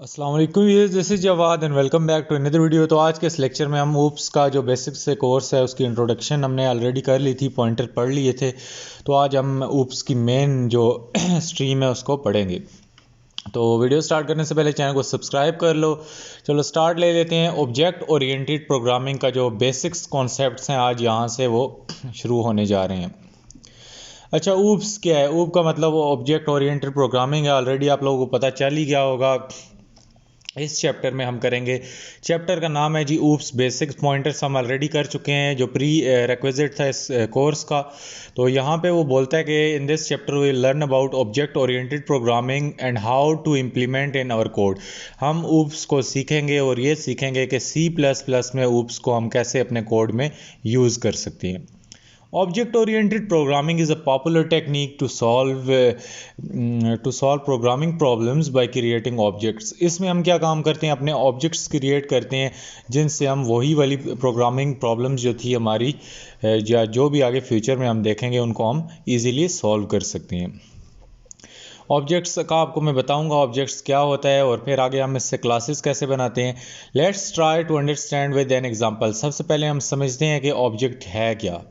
अस्सलाम वालेकुम, ये this is Jawad and welcome back to another video. तो आज के इस लेक्चर में हम ऊप्स का जो बेसिक से कोर्स है उसकी इंट्रोडक्शन हमने ऑलरेडी कर ली थी, पॉइंटर पढ़ लिए थे। तो आज हम ऊप्स की मेन जो स्ट्रीम है उसको पढ़ेंगे। तो वीडियो स्टार्ट करने से पहले चैनल को सब्सक्राइब कर लो। चलो स्टार्ट ले लेते हैं। ऑब्जेक्ट ओरिएंटेड प्रोग्रामिंग का जो बेसिक्स कॉन्सेप्ट्स हैं आज यहाँ से वो शुरू होने जा रहे हैं। अच्छा, ऊप्स क्या है? ऊप का मतलब ऑब्जेक्ट ओरिएंटेड प्रोग्रामिंग है। ऑलरेडी आप लोगों को पता चल ही गया होगा। इस चैप्टर में हम करेंगे, चैप्टर का नाम है जी ऊप्स बेसिक्स। पॉइंटर्स हम ऑलरेडी कर चुके हैं जो प्री रिक्विजिट था इस कोर्स का। तो यहाँ पे वो बोलता है कि in this chapter we learn about object oriented programming and how to implement in our code. हम ऊप्स को सीखेंगे और ये सीखेंगे कि सी प्लस प्लस में ऊप्स को हम कैसे अपने कोड में यूज़ कर सकते हैं। Object oriented programming is a popular technique to solve programming problems by creating objects। इसमें हम क्या काम करते हैं? अपने ऑब्जेक्ट्स क्रिएट करते हैं जिनसे हम वही वाली प्रोग्रामिंग प्रॉब्लम्स जो थी हमारी या जो भी आगे फ्यूचर में हम देखेंगे उनको हम इजीली सॉल्व कर सकते हैं। ऑब्जेक्ट्स का आपको मैं बताऊंगा ऑब्जेक्ट्स क्या होता है और फिर आगे हम इससे क्लासेस कैसे बनाते हैं। Let's try to understand with an example. सबसे पहले हम समझते हैं कि ऑब्जेक्ट है क्या।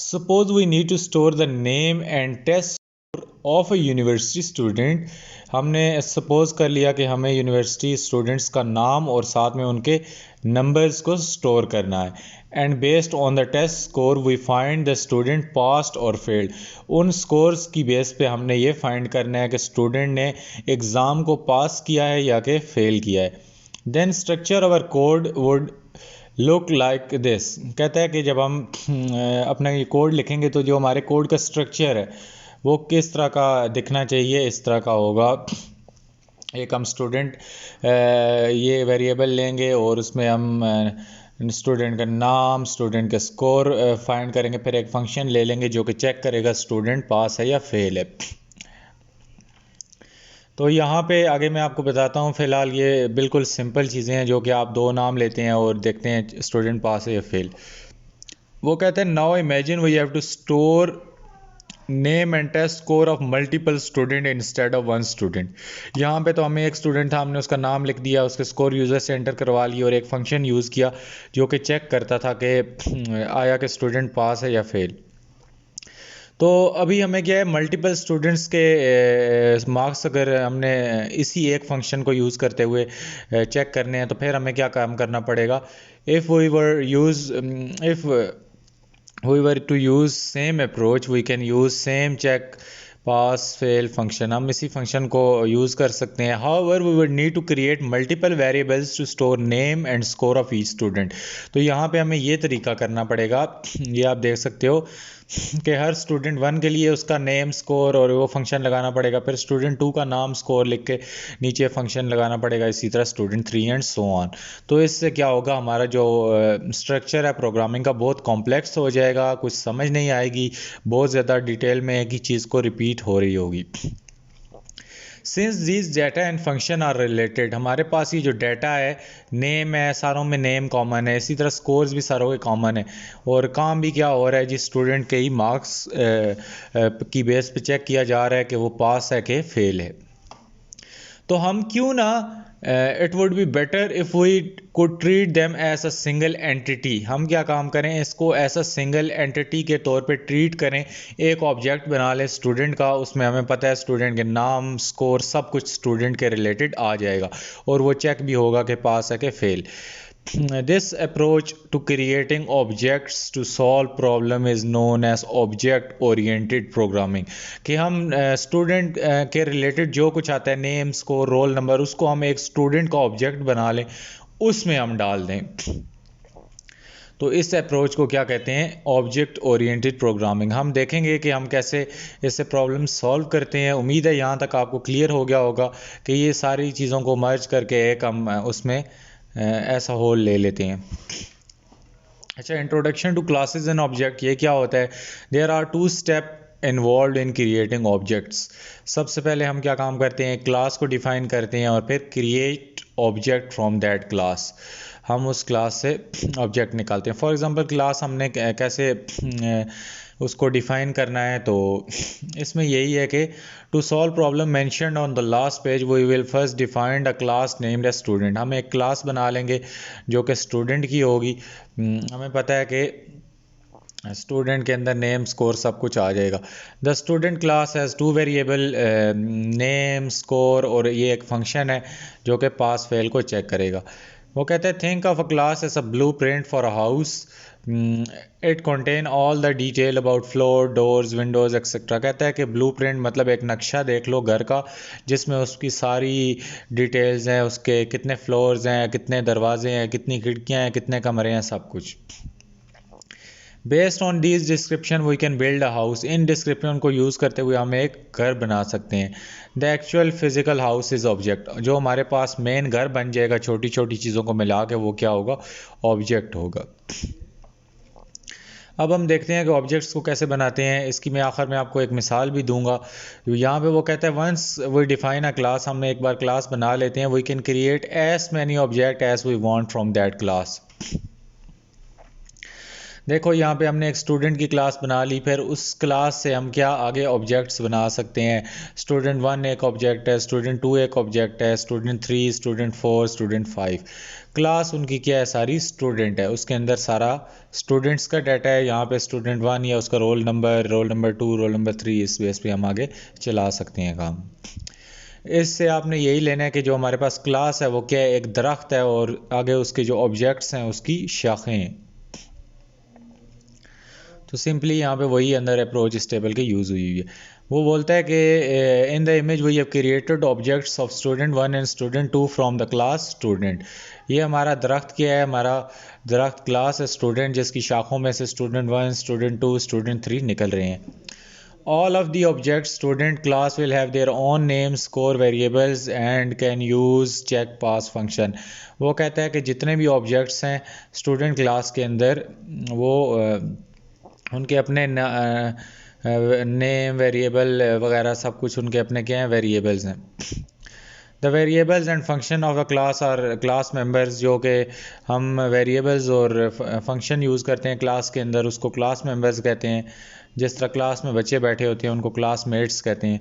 Suppose we need to store the name and test of a university student। हमने सपोज कर लिया कि हमें यूनिवर्सिटी स्टूडेंट्स का नाम और साथ में उनके नंबर्स को स्टोर करना है। And based on the test score we find the student passed और फेल्ड। उन स्कोर्स की बेस पे हमने ये फाइंड करना है कि स्टूडेंट ने एग्ज़ाम को पास किया है या कि फेल किया है। Then structure our code would look like this. कहता है कि जब हम अपना ये कोड लिखेंगे तो जो हमारे कोड का स्ट्रक्चर है वो किस तरह का दिखना चाहिए। इस तरह का होगा। एक हम स्टूडेंट ये वेरिएबल लेंगे और उसमें हम स्टूडेंट का नाम, स्टूडेंट का स्कोर फाइंड करेंगे। फिर एक फंक्शन ले लेंगे जो कि चेक करेगा स्टूडेंट पास है या फेल है। तो यहाँ पे आगे मैं आपको बताता हूँ। फ़िलहाल ये बिल्कुल सिंपल चीज़ें हैं जो कि आप दो नाम लेते हैं और देखते हैं स्टूडेंट पास है या फेल। वो कहते हैं now imagine we have to store name and test score of multiple student instead of one student. यहाँ पे तो हमें एक स्टूडेंट था, हमने उसका नाम लिख दिया, उसके स्कोर यूज़र से एंटर करवा लिए और एक फंक्शन यूज़ किया जो कि चेक करता था कि आया कि स्टूडेंट पास है या फेल। तो अभी हमें क्या है, मल्टीपल स्टूडेंट्स के मार्क्स अगर हमने इसी एक फंक्शन को यूज़ करते हुए चेक करने हैं तो फिर हमें क्या काम करना पड़ेगा। If we were to use same approach we can use same check pass fail function. हम इसी फंक्शन को यूज़ कर सकते हैं। However we would need to create multiple variables to store name and score of each student. तो यहाँ पे हमें ये तरीका करना पड़ेगा। ये आप देख सकते हो कि हर स्टूडेंट वन के लिए उसका नेम स्कोर और वो फंक्शन लगाना पड़ेगा। फिर स्टूडेंट टू का नाम स्कोर लिख के नीचे फंक्शन लगाना पड़ेगा। इसी तरह student three and so on. तो इससे क्या होगा, हमारा जो स्ट्रक्चर है प्रोग्रामिंग का बहुत कॉम्प्लेक्स हो जाएगा, कुछ समझ नहीं आएगी, बहुत ज़्यादा डिटेल में एक ही चीज़ को रिपीट हो रही होगी। Since this data and function are related, हमारे पास ये जो डाटा है, नेम है, सारों में नेम कॉमन है, इसी तरह स्कोर्स भी सारों के कॉमन है और काम भी क्या हो रहा है जी, स्टूडेंट के ही मार्क्स की बेस पे चेक किया जा रहा है कि वो पास है कि फेल है। तो हम क्यों ना it would be better if we could treat them as a single entity. हम क्या काम करें, इसको ऐसा सिंगल एंटिटी के तौर पे ट्रीट करें। एक ऑब्जेक्ट बना लें स्टूडेंट का, उसमें हमें पता है स्टूडेंट के नाम, स्कोर, सब कुछ स्टूडेंट के रिलेटेड आ जाएगा और वो चेक भी होगा कि पास है कि fail. This approach to creating objects to solve problem is known as object oriented programming। कि हम स्टूडेंट के रिलेटेड जो कुछ आता है, नेम, स्कोर, रोल नंबर, उसको हम एक स्टूडेंट का ऑब्जेक्ट बना लें, उसमें हम डाल दें। तो इस अप्रोच को क्या कहते हैं, ऑब्जेक्ट ओरिएंटेड प्रोग्रामिंग। हम देखेंगे कि हम कैसे इससे प्रॉब्लम सॉल्व करते हैं। उम्मीद है यहाँ तक आपको क्लियर हो गया होगा कि ये सारी चीज़ों को मर्ज करके एक हम उसमें ऐसा होल ले लेते हैं। अच्छा, introduction to classes and object, ये क्या होता है? There are two step involve in creating objects. सबसे पहले हम क्या काम करते हैं, क्लास को डिफाइन करते हैं और फिर create object from that class. हम उस क्लास से ऑब्जेक्ट निकालते हैं। फॉर एग्जांपल क्लास हमने कैसे उसको डिफाइन करना है। तो इसमें यही है कि to solve problem mentioned on the last page we will first defined a class named as student. हम एक क्लास बना लेंगे जो कि स्टूडेंट की होगी। हमें पता है कि स्टूडेंट के अंदर नेम स्कोर सब कुछ आ जाएगा। The student class has two variable name score, और ये एक फंक्शन है जो कि पास फेल को चेक करेगा। वो कहते हैं think of a class as a blueprint for a house, it contain all the detail about floor doors windows etcetera. कहता है कि ब्लू प्रिंट मतलब एक नक्शा देख लो घर का, जिसमें उसकी सारी डिटेल्स हैं, उसके कितने फ्लोर्स हैं, कितने दरवाजे हैं, कितनी खिड़कियाँ हैं, कितने कमरे हैं, सब कुछ। Based on this description we can build a house. इन डिस्क्रिप्शन को यूज़ करते हुए हम एक घर बना सकते हैं। The actual physical house is object. जो हमारे पास मेन घर बन जाएगा छोटी छोटी चीज़ों को मिला के, वो क्या होगा, ऑब्जेक्ट होगा। अब हम देखते हैं कि ऑब्जेक्ट्स को कैसे बनाते हैं। इसकी मैं आखिर में आपको एक मिसाल भी दूंगा। यहाँ पे वो कहता है once we define a class, हमने एक बार क्लास बना लेते हैं, we can create as many object as we want from that class. देखो यहाँ पे हमने एक स्टूडेंट की क्लास बना ली, फिर उस क्लास से हम क्या आगे ऑब्जेक्ट्स बना सकते हैं। स्टूडेंट 1 एक ऑब्जेक्ट है, स्टूडेंट 2 एक ऑब्जेक्ट है, स्टूडेंट 3, स्टूडेंट 4, स्टूडेंट 5। क्लास उनकी क्या है, सारी स्टूडेंट है, उसके अंदर सारा स्टूडेंट्स का डाटा है। यहाँ पे स्टूडेंट 1 या उसका रोल नंबर 2, रोल नंबर 3, इस बेस पे हम आगे चला सकते हैं काम। इससे आपने यही लेना है कि जो हमारे पास क्लास है वो क्या है, एक दरख्त है, और आगे उसके जो ऑब्जेक्ट्स हैं उसकी शाखें। तो सिंपली यहाँ पे वही अंदर अप्रोच इस टेबल के यूज़ हुई है। वो बोलता है कि in the image we have created objects of student 1 and student 2 from the class student. ये हमारा दरख्त क्या है, हमारा दरख्त क्लास है स्टूडेंट, जिसकी शाखों में से स्टूडेंट 1, स्टूडेंट 2, स्टूडेंट 3 निकल रहे हैं। All of the objects student class will have their own name, score variables and can use check pass function। वो कहता है कि जितने भी ऑब्जेक्ट्स हैं स्टूडेंट क्लास के अंदर, वो उनके अपने नेम वेरिएबल वगैरह सब कुछ उनके अपने क्या हैं, वेरिएबल्स हैं। The variables and function of a class और क्लास मेंबर्स, जो कि हम वेरिएबल्स और फंक्शन यूज़ करते हैं क्लास के अंदर, उसको क्लास मेंबर्स कहते हैं। जिस तरह क्लास में बच्चे बैठे होते हैं उनको क्लासमेट्स कहते हैं।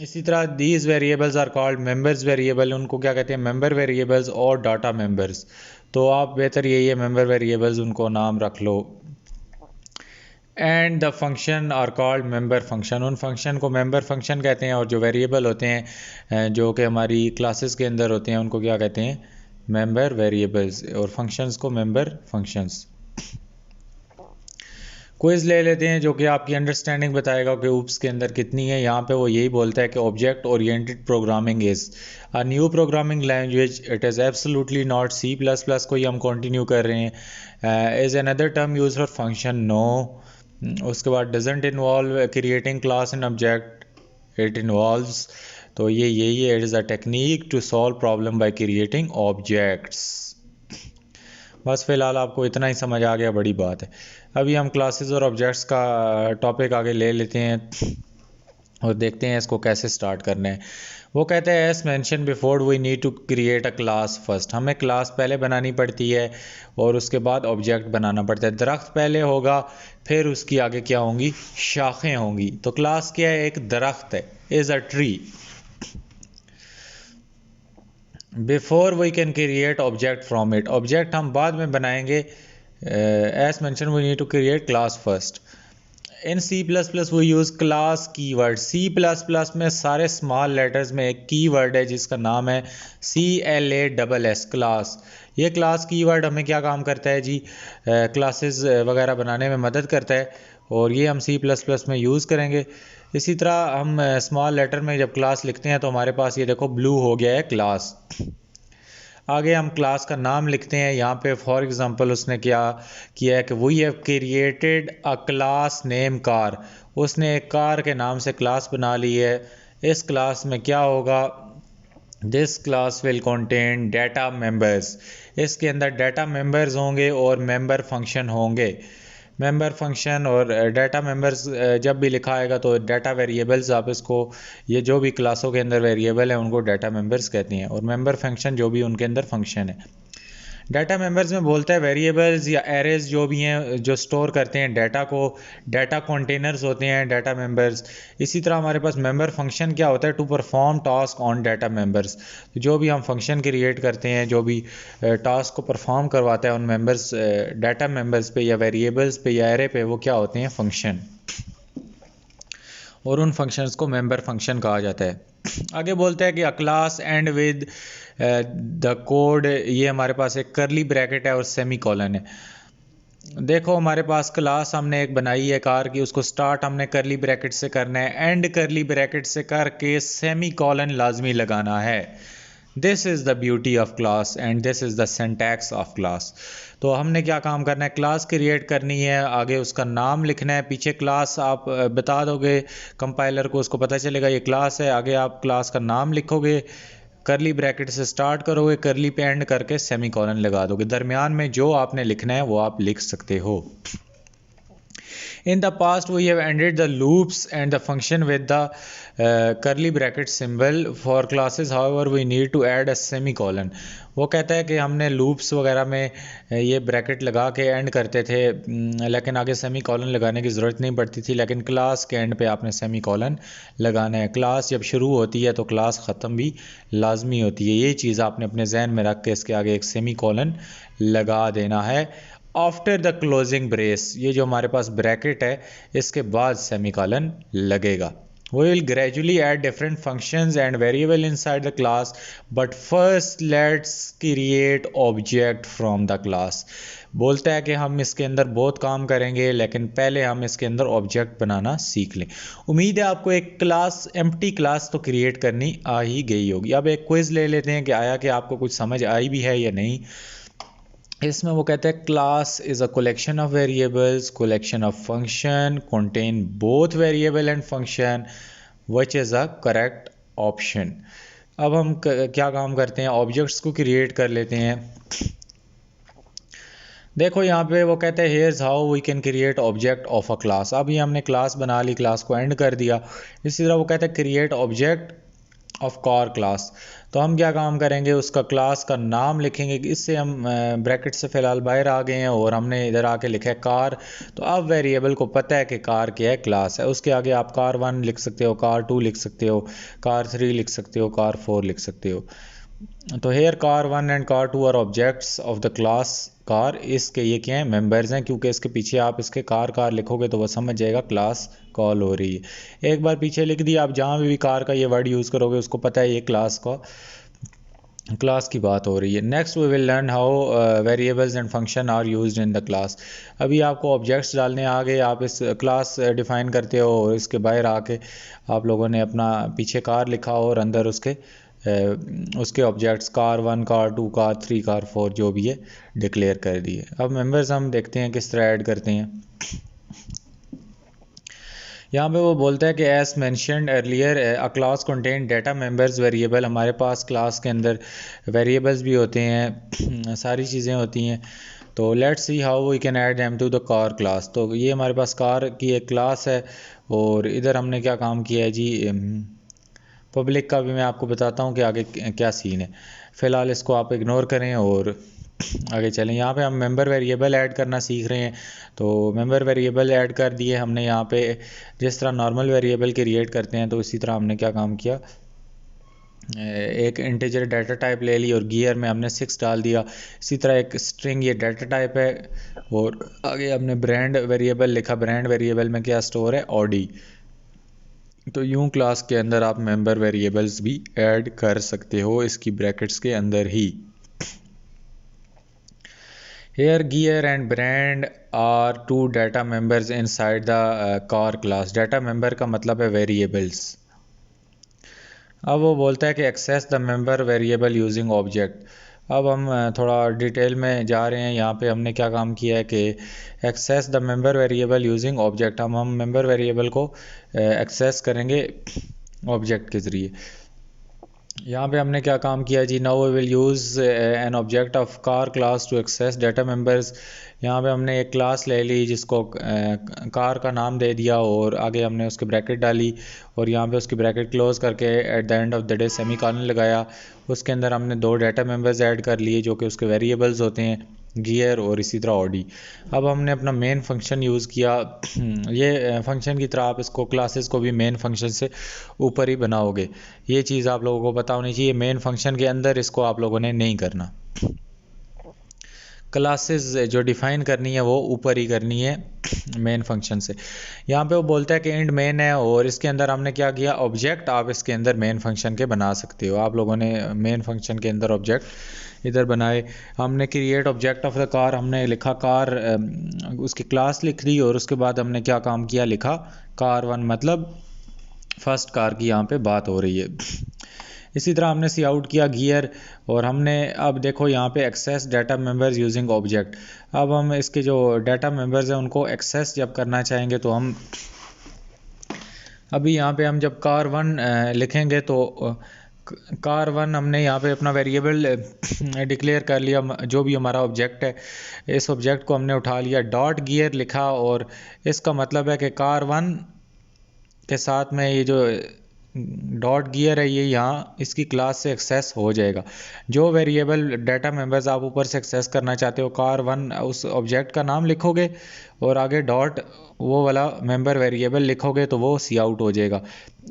इसी तरह these variables are called members variable, उनको क्या कहते हैं, मेंबर वेरिएबल्स और डाटा मेंबर्स। तो आप बेहतर यही है मेंबर वेरिएबल्स उनको नाम रख लो। And the function are called member function, उन फंक्शन को मेंबर फंक्शन कहते हैं। और जो वेरिएबल होते हैं जो कि हमारी क्लासेस के अंदर होते हैं उनको क्या कहते हैं, मेंबर वेरिएबल्स, और फंक्शंस को मेंबर फंक्शंस। क्विज ले लेते हैं जो कि आपकी अंडरस्टैंडिंग बताएगा कि ऊप्स के अंदर कितनी है। यहाँ पे वो यही बोलता है कि object oriented programming is a new programming language, it is absolutely not C plus plus को ही हम कंटिन्यू कर रहे हैं। Is another term use for function, no. उसके बाद doesn't involve creating class and object, it involves. तो ये यही है, it is a technique to solve problem by creating objects. बस फ़िलहाल आपको इतना ही समझ आ गया, बड़ी बात है। अभी हम क्लासेस और ऑब्जेक्ट्स का टॉपिक आगे ले लेते हैं और देखते हैं इसको कैसे स्टार्ट करना है। वो कहते हैं as mention before we need to create a class first. हमें क्लास पहले बनानी पड़ती है और उसके बाद ऑब्जेक्ट बनाना पड़ता है। दरख्त पहले होगा, फिर उसकी आगे क्या होंगी, शाखें होंगी। तो क्लास क्या है, एक दरख्त है, is a tree. Before we can create object from it, object हम बाद में बनाएंगे। As mention we need to create class first. In C plus plus वो use class keyword. C plus plus में सारे स्मॉल लेटर्स में एक की वर्ड है जिसका नाम है CLASS, क्लास। ये क्लास की वर्ड हमें क्या काम करता है जी, क्लासेस वगैरह बनाने में मदद करता है, और ये हम सी प्लस प्लस में यूज़ करेंगे। इसी तरह हम स्मॉल लेटर में जब क्लास लिखते हैं तो हमारे पास ये देखो ब्लू हो गया है क्लास। आगे हम क्लास का नाम लिखते हैं। यहाँ पे फॉर एग्जांपल उसने क्या किया है कि we have created a class name car. उसने एक कार के नाम से क्लास बना ली है। इस क्लास में क्या होगा, this class will contain data members. इसके अंदर डाटा मेंबर्स होंगे और मेंबर फंक्शन होंगे। मेंबर फंक्शन और डाटा मेंबर्स जब भी लिखा आएगा तो डाटा वेरिएबल्स, आप इसको, ये जो भी क्लासों के अंदर वेरिएबल है उनको डाटा मेंबर्स कहते हैं, और मेंबर फंक्शन जो भी उनके अंदर फंक्शन है। डाटा मेंबर्स में बोलता है वेरिएबल्स या एरेज जो भी हैं जो स्टोर करते हैं डाटा को, डाटा कंटेनर्स होते हैं डाटा मेंबर्स। इसी तरह हमारे पास मेंबर फंक्शन क्या होता है, to perform task on data members. जो भी हम फंक्शन क्रिएट करते हैं, जो भी टास्क को परफॉर्म करवाता है उन मेंबर्स, डाटा मेंबर्स पे या वेरिएबल्स पे या एरे पे, वो क्या होते हैं, फंक्शन। और उन फंक्शंस को मेंबर फंक्शन कहा जाता है। आगे बोलता है कि अ class and with the code, ये हमारे पास एक करली ब्रैकेट है और सेमी कॉलन है। देखो हमारे पास क्लास हमने एक बनाई है कार की, उसको स्टार्ट हमने करली ब्रैकेट से करना है, एंड करली ब्रैकेट से करके सेमी कॉलन लाजमी लगाना है। This is the beauty of class and this is the syntax of class. तो हमने क्या काम करना है, क्लास क्रिएट करनी है, आगे उसका नाम लिखना है, पीछे क्लास आप बता दोगे कंपाइलर को, उसको पता चलेगा ये क्लास है, आगे आप क्लास का नाम लिखोगे, करली ब्रैकेट से स्टार्ट करोगे, करली पे एंड करके सेमी कॉलन लगा दोगे, दरमियान में जो आपने लिखना है वो आप लिख सकते हो। In the past we have ended the loops and the function with the curly bracket symbol. For classes however we need to add a semicolon. वो कहता है कि हमने लूप्स वगैरह में ये ब्रैकेट लगा के एंड करते थे, लेकिन आगे सेमी कॉलन लगाने की ज़रूरत नहीं पड़ती थी, लेकिन क्लास के एंड पे आपने सेमी कॉलन लगाना है। क्लास जब शुरू होती है तो क्लास ख़त्म भी लाजमी होती है, ये चीज़ आपने अपने जहन में रख के इसके आगे एक सेमी कॉलन लगा देना है। आफ्टर द क्लोजिंग ब्रेस, ये जो हमारे पास ब्रैकेट है इसके बाद सेमीकोलन लगेगा। We will gradually add different functions and variable inside the class, but first let's create object from the class. बोलता है कि हम इसके अंदर बहुत काम करेंगे, लेकिन पहले हम इसके अंदर ऑब्जेक्ट बनाना सीख लें। उम्मीद है आपको एक क्लास, एम्प्टी क्लास तो क्रिएट करनी आ ही गई होगी। अब एक क्विज ले लेते हैं कि आया कि आपको कुछ समझ आई भी है या नहीं। इसमें वो कहते हैं class is a collection of variables, collection of function, contain both variable and function, which is a correct option. अब हम क्या काम करते हैं, ऑब्जेक्ट्स को क्रिएट कर लेते हैं। देखो यहाँ पे वो कहते हैं here's how we can create object of a class. अब ये हमने क्लास बना ली, क्लास को एंड कर दिया। इसी तरह वो कहते हैं create object of car class. तो हम क्या काम करेंगे, उसका क्लास का नाम लिखेंगे। इससे हम ब्रैकेट से फ़िलहाल बाहर आ गए हैं और हमने इधर आके लिखा है कार। तो अब वेरिएबल को पता है कि कार क्या है, क्लास है। उसके आगे आप कार 1 लिख सकते हो, कार 2 लिख सकते हो, कार 3 लिख सकते हो, कार 4 लिख सकते हो। तो here car 1 and car 2 are objects of the class car. इसके ये क्या हैं, मेंबर्स हैं, क्योंकि इसके पीछे आप इसके कार लिखोगे तो वह समझ जाएगा क्लास कॉल हो रही है। एक बार पीछे लिख दिया, आप जहाँ भी कार का ये वर्ड यूज़ करोगे उसको पता है ये क्लास की बात हो रही है। Next we will learn how variables and function are used in the class. अभी आपको ऑब्जेक्ट्स डालने आ गए, आप इस क्लास डिफाइन करते हो और इसके बाहर आके आप लोगों ने अपना पीछे कार लिखा और अंदर उसके objects car 1, car 2, car 3, car 4 जो भी है डिक्लेयर कर दिए। अब मेंबर्स हम देखते हैं किस तरह ऐड करते हैं। यहाँ पे वो बोलता है कि as mentioned earlier a class contain data members variable. हमारे पास क्लास के अंदर वेरिएबल्स भी होते हैं, सारी चीज़ें होती हैं। तो let's see how we can add them to the car class. तो ये हमारे पास कार की एक क्लास है और इधर हमने क्या काम किया है जी, पब्लिक का भी मैं आपको बताता हूँ कि आगे क्या सीन है। फ़िलहाल इसको आप इग्नोर करें और आगे चलें। यहाँ पे हम मेंबर वेरिएबल ऐड करना सीख रहे हैं। तो मेंबर वेरिएबल ऐड कर दिए हमने यहाँ पे। जिस तरह नॉर्मल वेरिएबल क्रिएट करते हैं तो इसी तरह हमने क्या काम किया, एक इंटीजर डाटा टाइप ले ली और गियर में हमने 6 डाल दिया। इसी तरह एक स्ट्रिंग ये डाटा टाइप है और आगे हमने ब्रांड वेरिएबल लिखा। ब्रांड वेरिएबल में क्या स्टोर है, ऑडी। तो यूं क्लास के अंदर आप मेंबर वेरिएबल्स भी ऐड कर सकते हो इसकी ब्रैकेट्स के अंदर ही। Here gear and brand are two data members inside the car class. Data member का मतलब है वेरिएबल्स। अब वो बोलता है कि access the member variable using object. अब हम थोड़ा डिटेल में जा रहे हैं। यहाँ पे हमने क्या काम किया है कि access the member variable using object. हम मेंबर वेरिएबल को एक्सेस करेंगे ऑब्जेक्ट के ज़रिए। यहाँ पे हमने क्या काम किया जी, now we will use an object of car class to access data members. यहाँ पे हमने एक क्लास ले ली जिसको कार का नाम दे दिया और आगे हमने उसकी ब्रैकेट डाली और यहाँ पे उसकी ब्रैकेट क्लोज करके eight the end of the day semi colon लगाया। उसके अंदर हमने दो डाटा मेंबर्स ऐड कर लिए जो कि उसके वेरिएबल्स होते हैं, गियर और इसी तरह ऑडी। अब हमने अपना मेन फंक्शन यूज़ किया। ये फंक्शन की तरह आप इसको क्लासेस को भी मेन फंक्शन से ऊपर ही बनाओगे। ये चीज़ आप लोगों को पता होनी चाहिए, मेन फंक्शन के अंदर इसको आप लोगों ने नहीं करना। क्लासेस जो डिफ़ाइन करनी है वो ऊपर ही करनी है मेन फंक्शन से। यहाँ पे वो बोलता है कि इंड मेन है और इसके अंदर हमने क्या किया, ऑब्जेक्ट आप इसके अंदर मेन फंक्शन के बना सकते हो। आप लोगों ने मेन फंक्शन के अंदर ऑब्जेक्ट इधर बनाए। हमने create object of the car, हमने लिखा कार, उसकी क्लास लिख दी और उसके बाद हमने क्या काम किया, लिखा कार वन, मतलब फर्स्ट कार की यहाँ पे बात हो रही है। इसी तरह हमने सी आउट किया गियर और हमने अब देखो यहाँ पे access data members using object. अब हम इसके जो डाटा मेंबर्स हैं उनको एक्सेस जब करना चाहेंगे तो हम अभी यहाँ पे हम जब कार वन लिखेंगे तो कार वन हमने यहाँ पे अपना वेरिएबल डिक्लेयर कर लिया, जो भी हमारा ऑब्जेक्ट है इस ऑब्जेक्ट को हमने उठा लिया, डॉट गियर लिखा और इसका मतलब है कि कार वन के साथ में ये जो डॉट गियर है ये यहाँ इसकी क्लास से एक्सेस हो जाएगा। जो वेरिएबल डाटा मेंबर्स आप ऊपर से एक्सेस करना चाहते हो, कार वन उस ऑब्जेक्ट का नाम लिखोगे और आगे डॉट वो वाला मेंबर वेरिएबल लिखोगे तो वो सी आउट हो जाएगा।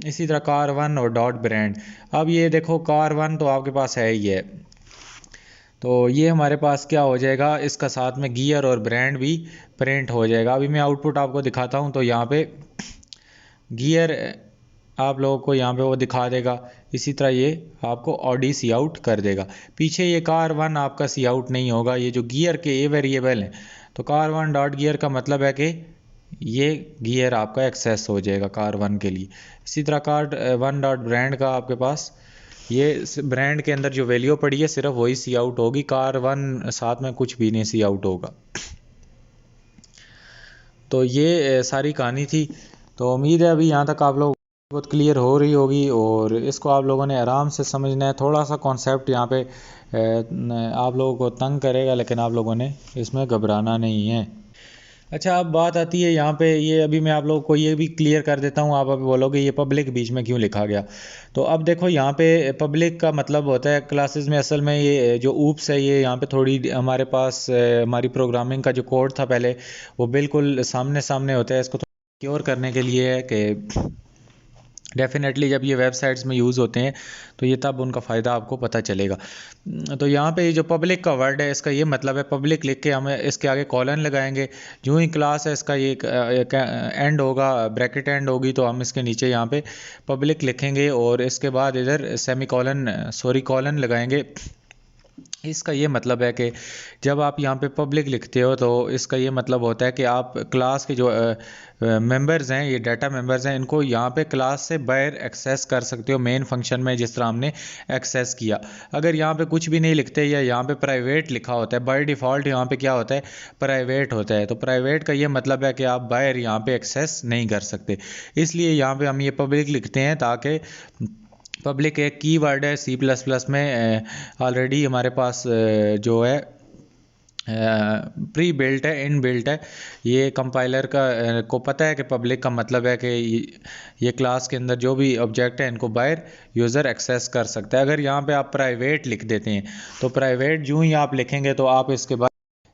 इसी तरह कार वन और डॉट ब्रांड। अब ये देखो कार वन तो आपके पास है ही है, तो ये हमारे पास क्या हो जाएगा, इसका साथ में गियर और ब्रांड भी प्रिंट हो जाएगा। अभी मैं आउटपुट आपको दिखाता हूँ। तो यहाँ पे गियर आप लोगों को यहाँ पे वो दिखा देगा, इसी तरह ये आपको ऑडी सी आउट कर देगा। पीछे ये कार वन आपका सी आउट नहीं होगा, ये जो गियर के ये वेरिएबल हैं। तो कार वन डॉट गियर का मतलब है कि ये गियर आपका एक्सेस हो जाएगा कार वन के लिए। इसी तरह कार वन डॉट ब्रांड का आपके पास ये ब्रांड के अंदर जो वैल्यू पड़ी है सिर्फ वही सी आउट होगी, कार वन साथ में कुछ भी नहीं सी आउट होगा। तो ये सारी कहानी थी। तो उम्मीद है अभी यहाँ तक आप लोग बहुत क्लियर हो रही होगी और इसको आप लोगों ने आराम से समझना है। थोड़ा सा कॉन्सेप्ट यहाँ पे आप लोगों को तंग करेगा लेकिन आप लोगों ने इसमें घबराना नहीं है। अच्छा, अब बात आती है यहाँ पे, ये अभी मैं आप लोगों को ये भी क्लियर कर देता हूँ। आप अभी बोलोगे ये पब्लिक बीच में क्यों लिखा गया। तो अब देखो यहाँ पे पब्लिक का मतलब होता है क्लासेस में, असल में ये जो ऊप्स है ये यहाँ पे थोड़ी हमारे पास हमारी प्रोग्रामिंग का जो कोड था पहले वो बिल्कुल सामने सामने होता है। इसको सिक्योर करने के लिए है कि डेफिनेटली जब ये वेबसाइट्स में यूज़ होते हैं तो ये तब उनका फ़ायदा आपको पता चलेगा। तो यहाँ पे ये जो पब्लिक का वर्ड है इसका ये मतलब है, पब्लिक लिख के हम इसके आगे कॉलन लगाएंगे। जो ही क्लास है इसका ये एंड होगा, ब्रैकेट एंड होगी तो हम इसके नीचे यहाँ पे पब्लिक लिखेंगे और इसके बाद इधर सेमी कॉलन सॉरी कॉलन लगाएंगे। इसका ये मतलब है कि जब आप यहाँ पे पब्लिक लिखते हो तो इसका ये मतलब होता है कि आप क्लास के जो मेंबर्स हैं, ये डाटा मेंबर्स हैं, इनको यहाँ पे क्लास से बाहर एक्सेस कर सकते हो मेन फंक्शन में जिस तरह हमने एक्सेस किया। अगर यहाँ पे कुछ भी नहीं लिखते या यहाँ पे प्राइवेट लिखा होता है, बाय डिफ़ॉल्ट यहाँ पे क्या होता है, प्राइवेट होता है। तो प्राइवेट का ये मतलब है कि आप बाहर यहाँ पे एक्सेस नहीं कर सकते। इसलिए यहाँ पे हम ये पब्लिक लिखते हैं ताकि पब्लिक एक कीवर्ड है सी प्लस प्लस में ऑलरेडी हमारे पास जो है प्री बिल्ट है, इन बिल्ट है। ये कंपाइलर का को पता है कि पब्लिक का मतलब है कि ये क्लास के अंदर जो भी ऑब्जेक्ट है इनको बाहर यूज़र एक्सेस कर सकता है। अगर यहाँ पे आप प्राइवेट लिख देते हैं तो प्राइवेट जो ही आप लिखेंगे तो आप इसके बाद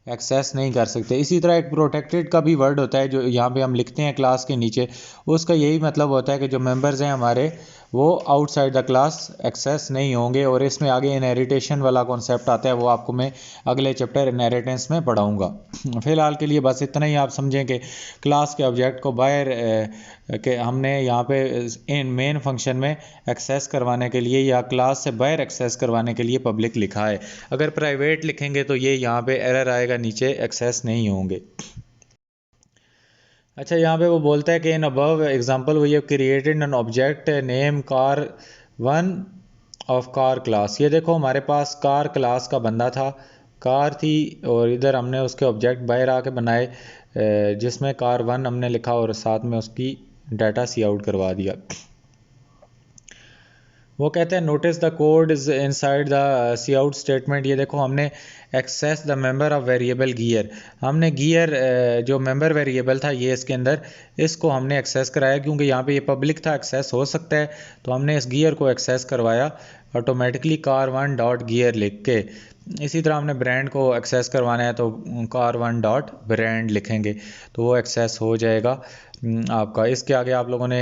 एक्सेस नहीं कर सकते। इसी तरह एक प्रोटेक्टेड का भी वर्ड होता है जो यहाँ पे हम लिखते हैं क्लास के नीचे, उसका यही मतलब होता है कि जो मेंबर्स हैं हमारे वो आउटसाइड द क्लास एक्सेस नहीं होंगे। और इसमें आगे इनहेरिटेशन वाला कॉन्सेप्ट आता है, वो आपको मैं अगले चैप्टर इनहेरिटेंस में पढ़ाऊँगा। फ़िलहाल के लिए बस इतना ही आप समझें कि क्लास के ऑब्जेक्ट को बाहर के हमने यहाँ पे इन मेन फंक्शन में एक्सेस करवाने के लिए या क्लास से बाहर एक्सेस करवाने के लिए पब्लिक लिखा है। अगर प्राइवेट लिखेंगे तो ये यहाँ पे एरर आएगा, नीचे एक्सेस नहीं होंगे। अच्छा, यहाँ पे वो बोलता है कि in above example we have created an object name car one of car class. ये देखो हमारे पास कार क्लास का बंदा था, कार थी और इधर हमने उसके ऑब्जेक्ट बाहर आके बनाए जिसमें कार वन हमने लिखा और साथ में उसकी डाटा सी आउट करवा दिया। वो कहते हैं notice the code is inside the cout statement. ये देखो हमने access the member of variable gear, हमने गियर जो मेंबर वेरिएबल था ये इसके अंदर, इसको हमने एक्सेस कराया क्योंकि यहाँ पे ये पब्लिक था, एक्सेस हो सकता है, तो हमने इस गियर को एक्सेस करवाया ऑटोमेटिकली car1 डॉट गियर लिख के। इसी तरह हमने ब्रांड को एक्सेस करवाना है तो car1 डॉट ब्रांड लिखेंगे तो वो एक्सेस हो जाएगा आपका। इसके आगे आप लोगों ने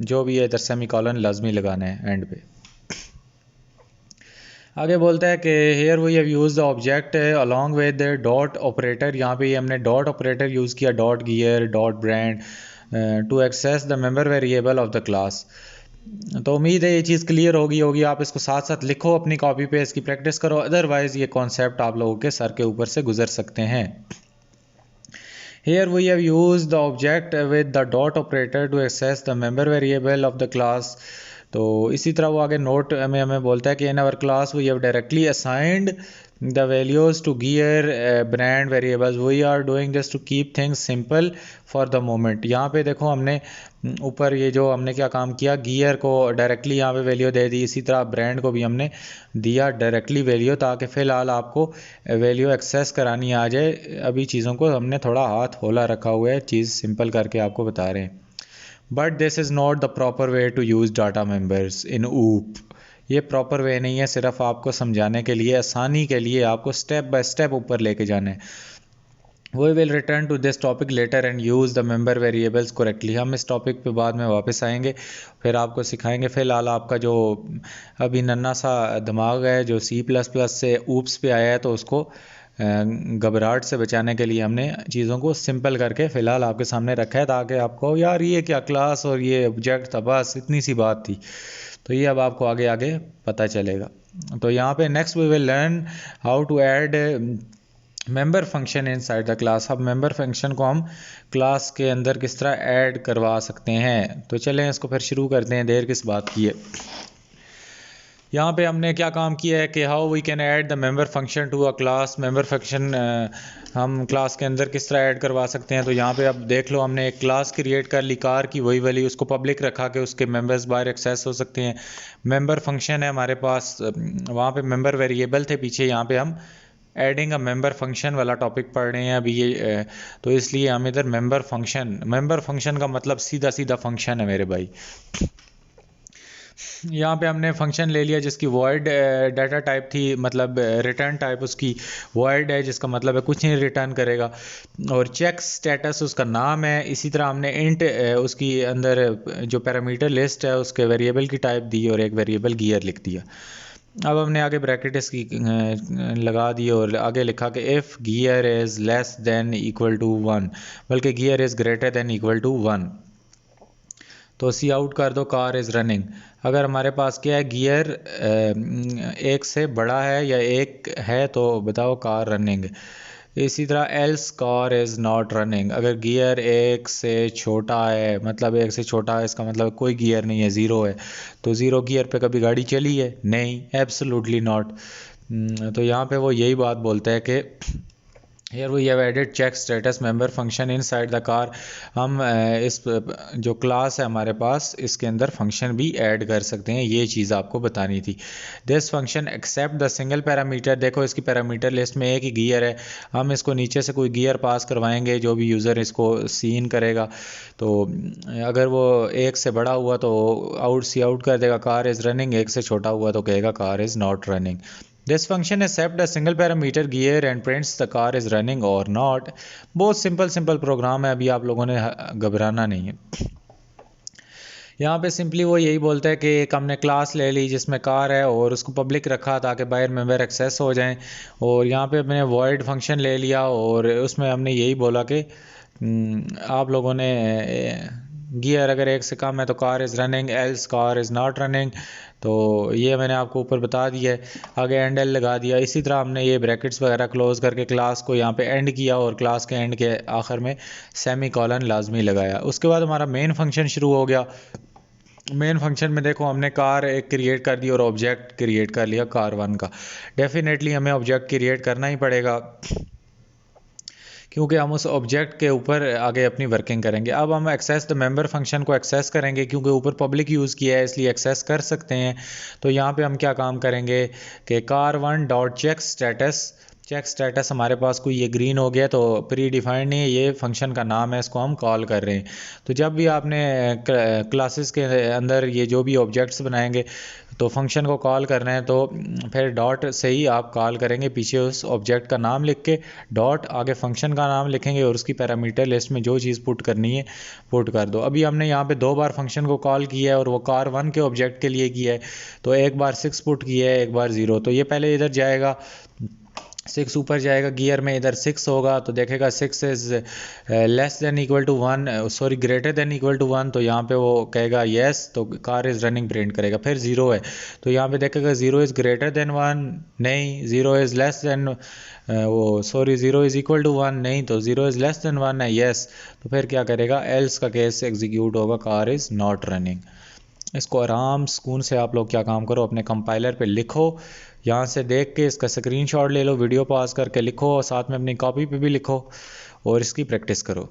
जो भी है इधर सेमीकोलन लाजमी लगाना है एंड पे। आगे बोलता है कि here we have use the object along with dot operator. यहाँ पे हमने डॉट ऑपरेटर यूज़ किया, dot gear dot brand to access the member variable of the class. तो उम्मीद है ये चीज़ क्लियर होगी। आप इसको साथ साथ लिखो अपनी कॉपी पे, इसकी प्रैक्टिस करो, अदरवाइज़ ये कॉन्सेप्ट आप लोगों के सर के ऊपर से गुजर सकते हैं। Here we have used the object with the dot operator to access the member variable of the class। तो इसी तरह वो आगे नोट में हमें बोलता है कि in our class we have directly assigned the values to gear brand variables, we are doing this to keep things simple for the moment. यहाँ पे देखो हमने ऊपर ये जो हमने क्या काम किया, गियर को डायरेक्टली यहाँ पे वैल्यू दे दी, इसी तरह ब्रांड को भी हमने दिया डायरेक्टली वैल्यू, ताकि फ़िलहाल आपको वैल्यू एक्सेस करानी आ जाए। अभी चीज़ों को हमने थोड़ा हाथ होला रखा हुआ है, चीज़ सिंपल करके आपको बता रहे हैं। But this is not the proper way to use data members in OOP. ये प्रॉपर वे नहीं है, सिर्फ आपको समझाने के लिए, आसानी के लिए, आपको स्टेप बाय स्टेप ऊपर लेके जाना है। We will return to this topic later and use the member variables correctly. हम इस टॉपिक पे बाद में वापस आएंगे, फिर आपको सिखाएंगे। फ़िलहाल आपका जो अभी नन्ना सा दिमाग है जो C++ से ऊप्स पे आया है, तो उसको घबराहट से बचाने के लिए हमने चीज़ों को सिंपल करके फ़िलहाल आपके सामने रखा है, ताकि आपको यार ये क्या क्लास और ये ऑब्जेक्ट था, बस इतनी सी बात थी। तो ये अब आपको आगे आगे पता चलेगा। तो यहाँ पे next we will learn how to add member function inside the class. अब मेंबर फंक्शन को हम क्लास के अंदर किस तरह ऐड करवा सकते हैं। तो चलें इसको फिर शुरू करते हैं, देर किस बात की है। यहाँ पे हमने क्या काम किया है कि how we can add the member function to a class. Member function हम क्लास के अंदर किस तरह ऐड करवा सकते हैं। तो यहाँ पे अब देख लो, हमने एक क्लास क्रिएट कर ली कार की, वही वाली, उसको पब्लिक रखा कि उसके मेंबर्स बाहर एक्सेस हो सकते हैं। मेंबर फंक्शन है हमारे पास, वहाँ पे मेंबर वेरिएबल थे पीछे, यहाँ पे हम एडिंग अ मेंबर फंक्शन वाला टॉपिक पढ़ रहे हैं अभी ये, तो इसलिए हम इधर मेंबर फंक्शन का मतलब सीधा सीधा फंक्शन है मेरे भाई। यहाँ पे हमने फंक्शन ले लिया जिसकी वॉइड डाटा टाइप थी, मतलब रिटर्न टाइप उसकी वॉइड है, जिसका मतलब है कुछ नहीं रिटर्न करेगा, और चेक स्टेटस उसका नाम है। इसी तरह हमने इंट उसकी अंदर जो पैरामीटर लिस्ट है उसके वेरिएबल की टाइप दी और एक वेरिएबल गियर लिख दिया। अब हमने आगे ब्रैकेट इसकी लगा दी और आगे लिखा कि if gear is less than equal to 1, बल्कि gear is greater than equal to 1। तो सी आउट कर दो कार इज़ रनिंग। अगर हमारे पास क्या है, गियर एक से बड़ा है या एक है तो बताओ कार रनिंग। इसी तरह else car is not running. अगर गियर एक से छोटा है, मतलब एक से छोटा है इसका मतलब कोई गियर नहीं है, ज़ीरो है, तो ज़ीरो गियर पे कभी गाड़ी चली है? नहीं, एब्सोल्युटली नॉट। तो यहाँ पे वो यही बात बोलता है कि Here we have added check status member function inside the car। हम इस जो क्लास है हमारे पास, इसके अंदर फंक्शन भी ऐड कर सकते हैं, ये चीज़ आपको बतानी थी। This function accept the single parameter. देखो इसकी पैरामीटर लिस्ट में एक ही गियर है, हम इसको नीचे से कोई गियर पास करवाएंगे, जो भी यूज़र इसको सीन करेगा, तो अगर वो एक से बड़ा हुआ तो सी आउट कर देगा कार इज़ रनिंग, एक से छोटा हुआ तो कहेगा car is not running. This function accept a single parameter gear and prints the car is running और नॉट। बहुत सिंपल प्रोग्राम है, अभी आप लोगों ने घबराना नहीं है। यहाँ पे सिंपली वो यही बोलता है कि एक हमने क्लास ले ली जिसमें कार है और उसको पब्लिक रखा ताकि बाहर मेंबर एक्सेस हो जाएं, और यहाँ पे हमने वॉइड फंक्शन ले लिया और उसमें हमने यही बोला कि आप लोगों ने गियर अगर एक से कम है तो car is running, else car is not running. तो ये मैंने आपको ऊपर बता दिया है, आगे एंड एल लगा दिया। इसी तरह हमने ये ब्रैकेट्स वगैरह क्लोज करके क्लास को यहाँ पे एंड किया और क्लास के एंड के आखिर में सेमी कॉलन लाजमी लगाया। उसके बाद हमारा मेन फंक्शन शुरू हो गया। मेन फंक्शन में देखो हमने कार एक क्रिएट कर दी और ऑब्जेक्ट क्रिएट कर लिया car1 का। डेफिनेटली हमें ऑब्जेक्ट क्रिएट करना ही पड़ेगा, क्योंकि हम उस ऑब्जेक्ट के ऊपर आगे अपनी वर्किंग करेंगे। अब हम एक्सेस द मेंबर फंक्शन को एक्सेस करेंगे, क्योंकि ऊपर पब्लिक यूज़ किया है इसलिए एक्सेस कर सकते हैं। तो यहाँ पे हम क्या काम करेंगे कि car1 डॉट चेक स्टेटस हमारे पास कोई ये ग्रीन हो गया तो प्री डिफाइंड नहीं है, ये फंक्शन का नाम है, इसको हम कॉल कर रहे हैं। तो जब भी आपने क्लासेस के अंदर ये जो भी ऑब्जेक्ट्स बनाएंगे तो फंक्शन को कॉल करना है, तो फिर डॉट से ही आप कॉल करेंगे, पीछे उस ऑब्जेक्ट का नाम लिख के डॉट आगे फंक्शन का नाम लिखेंगे और उसकी पैरामीटर लिस्ट में जो चीज़ पुट करनी है पुट कर दो। अभी हमने यहाँ पे 2 बार फंक्शन को कॉल किया है और वो car1 के ऑब्जेक्ट के लिए किया है, तो एक बार 6 पुट किया है, एक बार 0। तो ये पहले इधर जाएगा, 6 ऊपर जाएगा गियर में, इधर 6 होगा तो देखेगा 6 is less than equal to 1, sorry greater than equal to 1, तो यहाँ पे वो कहेगा येस, तो कार इज़ रनिंग प्रिंट करेगा। फिर 0 है तो यहाँ पे देखेगा 0 इज़ ग्रेटर देन 1, नहीं 0 इज़ लेस देन वो सॉरी 0 इज़ इक्वल टू 1, नहीं तो 0 इज़ लेस देन 1 है, येस। तो फिर क्या करेगा, एल्स का केस एग्जीक्यूट होगा, कार इज़ नॉट रनिंग। इसको आराम सुकून से आप लोग क्या काम करो, अपने कंपाइलर पे लिखो, यहाँ से देख के इसका स्क्रीनशॉट ले लो, वीडियो पॉज करके लिखो और साथ में अपनी कॉपी पे भी लिखो और इसकी प्रैक्टिस करो।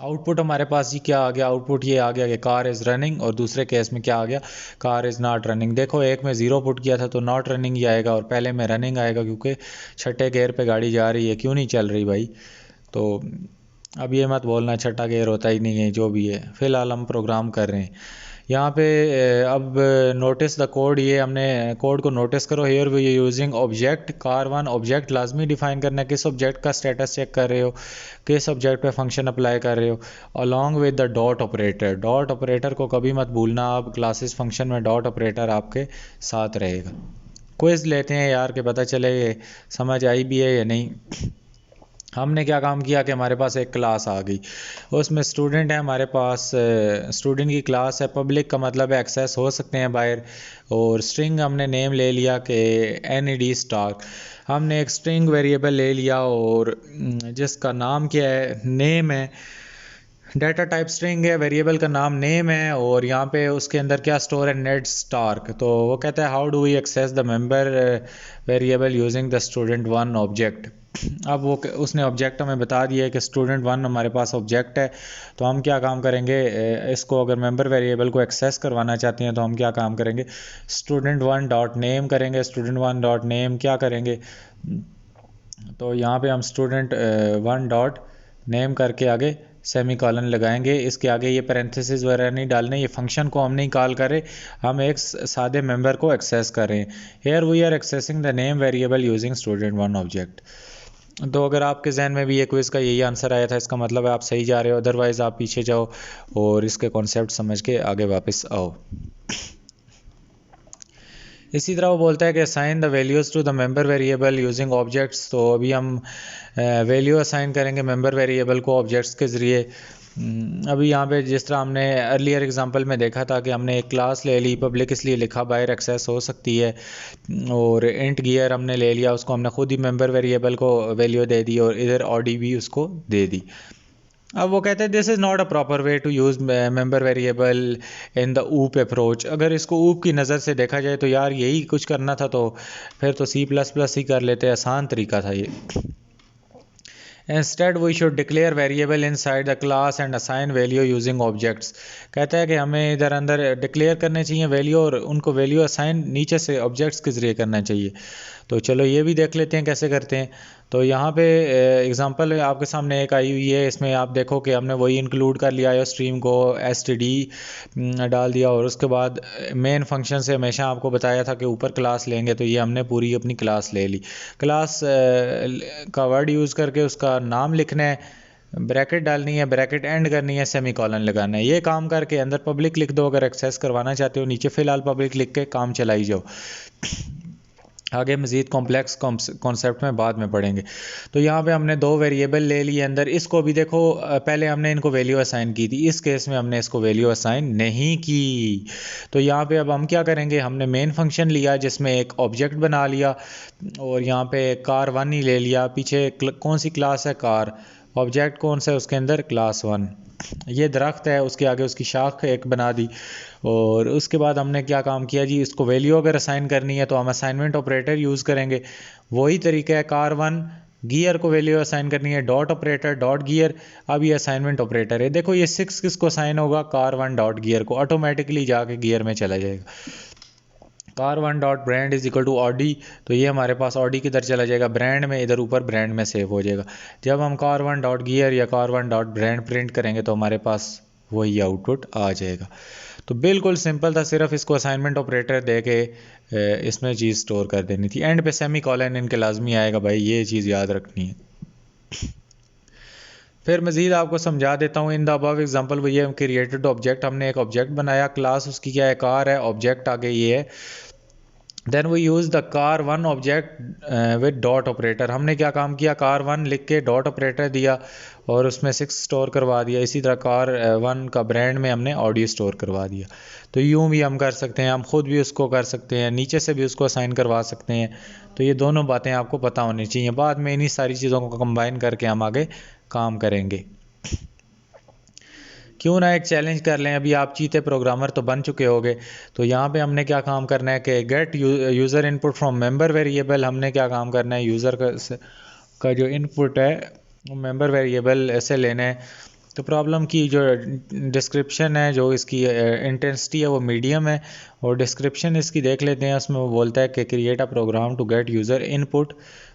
आउटपुट हमारे पास जी क्या आ गया, आउटपुट ये आ गया कि कार इज़ रनिंग, और दूसरे केस में क्या आ गया, कार इज़ नॉट रनिंग। देखो एक में 0 पुट किया था तो नॉट रनिंग ही आएगा और पहले में रनिंग आएगा, क्योंकि छठे गियर पे गाड़ी जा रही है, क्यों नहीं चल रही भाई। तो अब ये मत बोलना छठा गियर होता ही नहीं है, जो भी है फ़िलहाल हम प्रोग्राम कर रहे हैं यहाँ पे। अब नोटिस द कोड, ये हमने कोड को नोटिस करो। Here we using object car1, object लाजमी डिफाइन करना है, किस ऑब्जेक्ट का स्टेटस चेक कर रहे हो, किस ऑब्जेक्ट पे फंक्शन अप्लाई कर रहे हो, along with the dot operator. Dot operator को कभी मत भूलना, आप क्लासेस फंक्शन में डॉट ऑपरेटर आपके साथ रहेगा। क्विज लेते हैं यार कि पता चले समझ आई भी है या नहीं। हमने क्या काम किया कि हमारे पास एक क्लास आ गई, उसमें स्टूडेंट है हमारे पास, स्टूडेंट की क्लास है, पब्लिक का मतलब है एक्सेस हो सकते हैं बाहर, और स्ट्रिंग हमने नेम ले लिया कि NED स्टार। हमने एक स्ट्रिंग वेरिएबल ले लिया और जिसका नाम क्या है, नेम है, डाटा टाइप स्ट्रिंग है, वेरिएबल का नाम नेम है, और यहाँ पे उसके अंदर क्या स्टोर है, नेड स्टार्क। तो वो कहता है how do we access the member variable using the student1 object. अब वो उसने ऑब्जेक्ट हमें बता दिया है कि student1 हमारे पास ऑब्जेक्ट है। तो हम क्या काम करेंगे, इसको अगर मेंबर वेरिएबल को एक्सेस करवाना चाहते हैं तो हम क्या काम करेंगे, student1 डॉट नेम करेंगे। student1 डॉट नेम क्या करेंगे, तो यहाँ पे हम student1 डॉट नेम करके आगे सेमी कॉलन लगाएंगे, इसके आगे ये पैरेंथेसिस वगैरह नहीं डालने, ये फंक्शन को हम नहीं कॉल करें, हम एक सादे मेंबर को एक्सेस करें। Here we are accessing the name variable using student1 object. तो अगर आपके जहन में भी ये क्विज़ का यही आंसर आया था, इसका मतलब है आप सही जा रहे हो, अदरवाइज़ आप पीछे जाओ और इसके कॉन्सेप्ट समझ के आगे वापस आओ। इसी तरह वो बोलता है कि assign the values to the member variable using objects. तो अभी हम वैल्यू असाइन करेंगे मेंबर वेरिएबल को ऑब्जेक्ट्स के ज़रिए। अभी यहाँ पे जिस तरह हमने अर्लियर एग्जांपल में देखा था कि हमने एक क्लास ले ली, पब्लिक इसलिए लिखा, बाहर एक्सेस हो सकती है, और इंट गियर हमने ले लिया, उसको हमने खुद ही मेंबर वेरिएबल को वैल्यू दे दी और इधर ऑडी भी उसको दे दी। अब वो कहते हैं this is not a proper way to use member variable in the OOP approach. अगर इसको ऊप की नज़र से देखा जाए तो यार यही कुछ करना था, तो फिर तो C++ ही कर लेते, आसान तरीका था ये। Instead we should declare variable inside the class and assign value using objects। कहता है कि हमें इधर अंदर डिक्लेयर करने चाहिए वैल्यू और उनको वैल्यू असाइन नीचे से ऑब्जेक्ट्स के ज़रिए करना चाहिए। तो चलो ये भी देख लेते हैं कैसे करते हैं। तो यहाँ पे एग्जांपल आपके सामने एक आई हुई है, इसमें आप देखो कि हमने वही इंक्लूड कर लिया है, स्ट्रीम को std डाल दिया, और उसके बाद मेन फंक्शन से हमेशा आपको बताया था कि ऊपर क्लास लेंगे, तो ये हमने पूरी अपनी क्लास ले ली। क्लास का वर्ड यूज़ करके उसका नाम लिखना है, ब्रैकेट डालनी है, ब्रैकेट एंड करनी है, सेमी कॉलन लगाना है। ये काम करके अंदर पब्लिक लिख दो अगर एक्सेस करवाना चाहते हो, नीचे फ़िलहाल पब्लिक लिख के काम चलाई जाओ। आगे मज़ीद कॉम्प्लेक्स कॉन्सेप्ट में बाद में पढ़ेंगे। तो यहाँ पे हमने 2 वेरिएबल ले लिए अंदर, इसको भी देखो पहले हमने इनको वैल्यू असाइन की थी, इस केस में हमने इसको वैल्यू असाइन नहीं की। तो यहाँ पे अब हम क्या करेंगे, हमने मेन फंक्शन लिया जिसमें एक ऑब्जेक्ट बना लिया और यहाँ पे car1 ही ले लिया, पीछे कौन सी क्लास है, कार, ऑब्जेक्ट कौन सा है उसके अंदर, क्लास 1। ये दरख्त है, उसके आगे उसकी शाख एक बना दी, और उसके बाद हमने क्या काम किया जी, इसको वैल्यू अगर असाइन करनी है तो हम असाइनमेंट ऑपरेटर यूज़ करेंगे। वही तरीका है, car1 गियर को वैल्यू असाइन करनी है, डॉट ऑपरेटर डॉट गियर। अब ये असाइनमेंट ऑपरेटर है, देखो ये 6 किसको असाइन होगा, car1 डॉट गियर को, ऑटोमेटिकली जाके गियर में चला जाएगा। car1 dot brand is equal to Audi, तो ये हमारे पास ऑडी किधर चला जाएगा, ब्रांड में, इधर ऊपर ब्रांड में सेव हो जाएगा। जब हम car1 डॉट गियर या car1 डॉट ब्रांड प्रिंट करेंगे तो हमारे पास वही आउटपुट आ जाएगा। तो बिल्कुल सिंपल था, सिर्फ इसको असाइनमेंट ऑपरेटर दे के इसमें चीज़ स्टोर कर देनी थी। एंड पे सेमी कॉलन इनके लाजमी आएगा भाई, ये चीज़ याद रखनी है। फिर मज़ीद आपको समझा देता हूँ। In the above example we have created object, हमने एक ऑब्जेक्ट बनाया, क्लास उसकी क्या है, कार है, ऑब्जेक्ट आगे ये है। Then we use the car1 object with dot operator, हमने क्या काम किया, car1 लिख के डॉट ऑपरेटर दिया और उसमें 6 स्टोर करवा दिया। इसी तरह car1 का ब्रांड में हमने ऑडियो स्टोर करवा दिया। तो यूँ भी हम कर सकते हैं, हम खुद भी उसको कर सकते हैं, नीचे से भी उसको असाइन करवा सकते हैं। तो ये दोनों बातें आपको पता होनी चाहिए, बाद में इन्हीं सारी चीज़ों को कंबाइन करके हम आगे काम करेंगे। क्यों ना एक चैलेंज कर लें, अभी आप चीते प्रोग्रामर तो बन चुके होगे। तो यहाँ पे हमने क्या काम करना है कि gate user input from member variable, हमने क्या काम करना है, यूज़र का जो इनपुट है वो मेंबर वेरिएबल ऐसे लेना है। तो प्रॉब्लम की जो डिस्क्रिप्शन है, जो इसकी इंटेंसिटी है वो मीडियम है, और डिस्क्रिप्शन इसकी देख लेते हैं। उसमें वो बोलता है कि create a program to get user input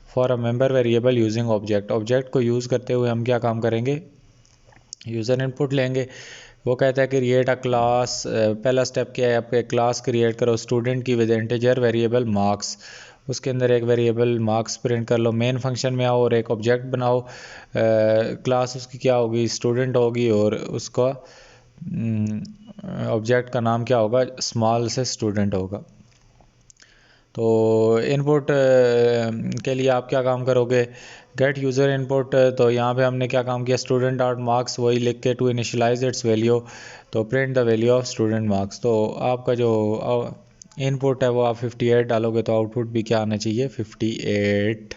for a member variable using object. Object को यूज़ करते हुए हम क्या काम करेंगे, यूज़र इनपुट लेंगे। वो कहता है कि क्रिएट अ क्लास, पहला स्टेप क्या है, आपके क्लास क्रिएट करो स्टूडेंट की विद इंटीजर वेरिएबल मार्क्स, उसके अंदर एक वेरिएबल मार्क्स प्रिंट कर लो। मेन फंक्शन में आओ और एक ऑब्जेक्ट बनाओ, क्लास उसकी क्या होगी, स्टूडेंट होगी, और उसका ऑब्जेक्ट का नाम क्या होगा, स्मॉल से स्टूडेंट होगा। तो इनपुट के लिए आप क्या काम करोगे, गेट यूज़र इनपुट। तो यहाँ पे हमने क्या काम किया, स्टूडेंट डॉट मार्क्स वही लिख के टू इनिशियलाइज इट्स वैल्यू, तो print the value of student marks. तो आपका जो इनपुट है वो आप 58 डालोगे तो आउटपुट भी क्या आना चाहिए, 58।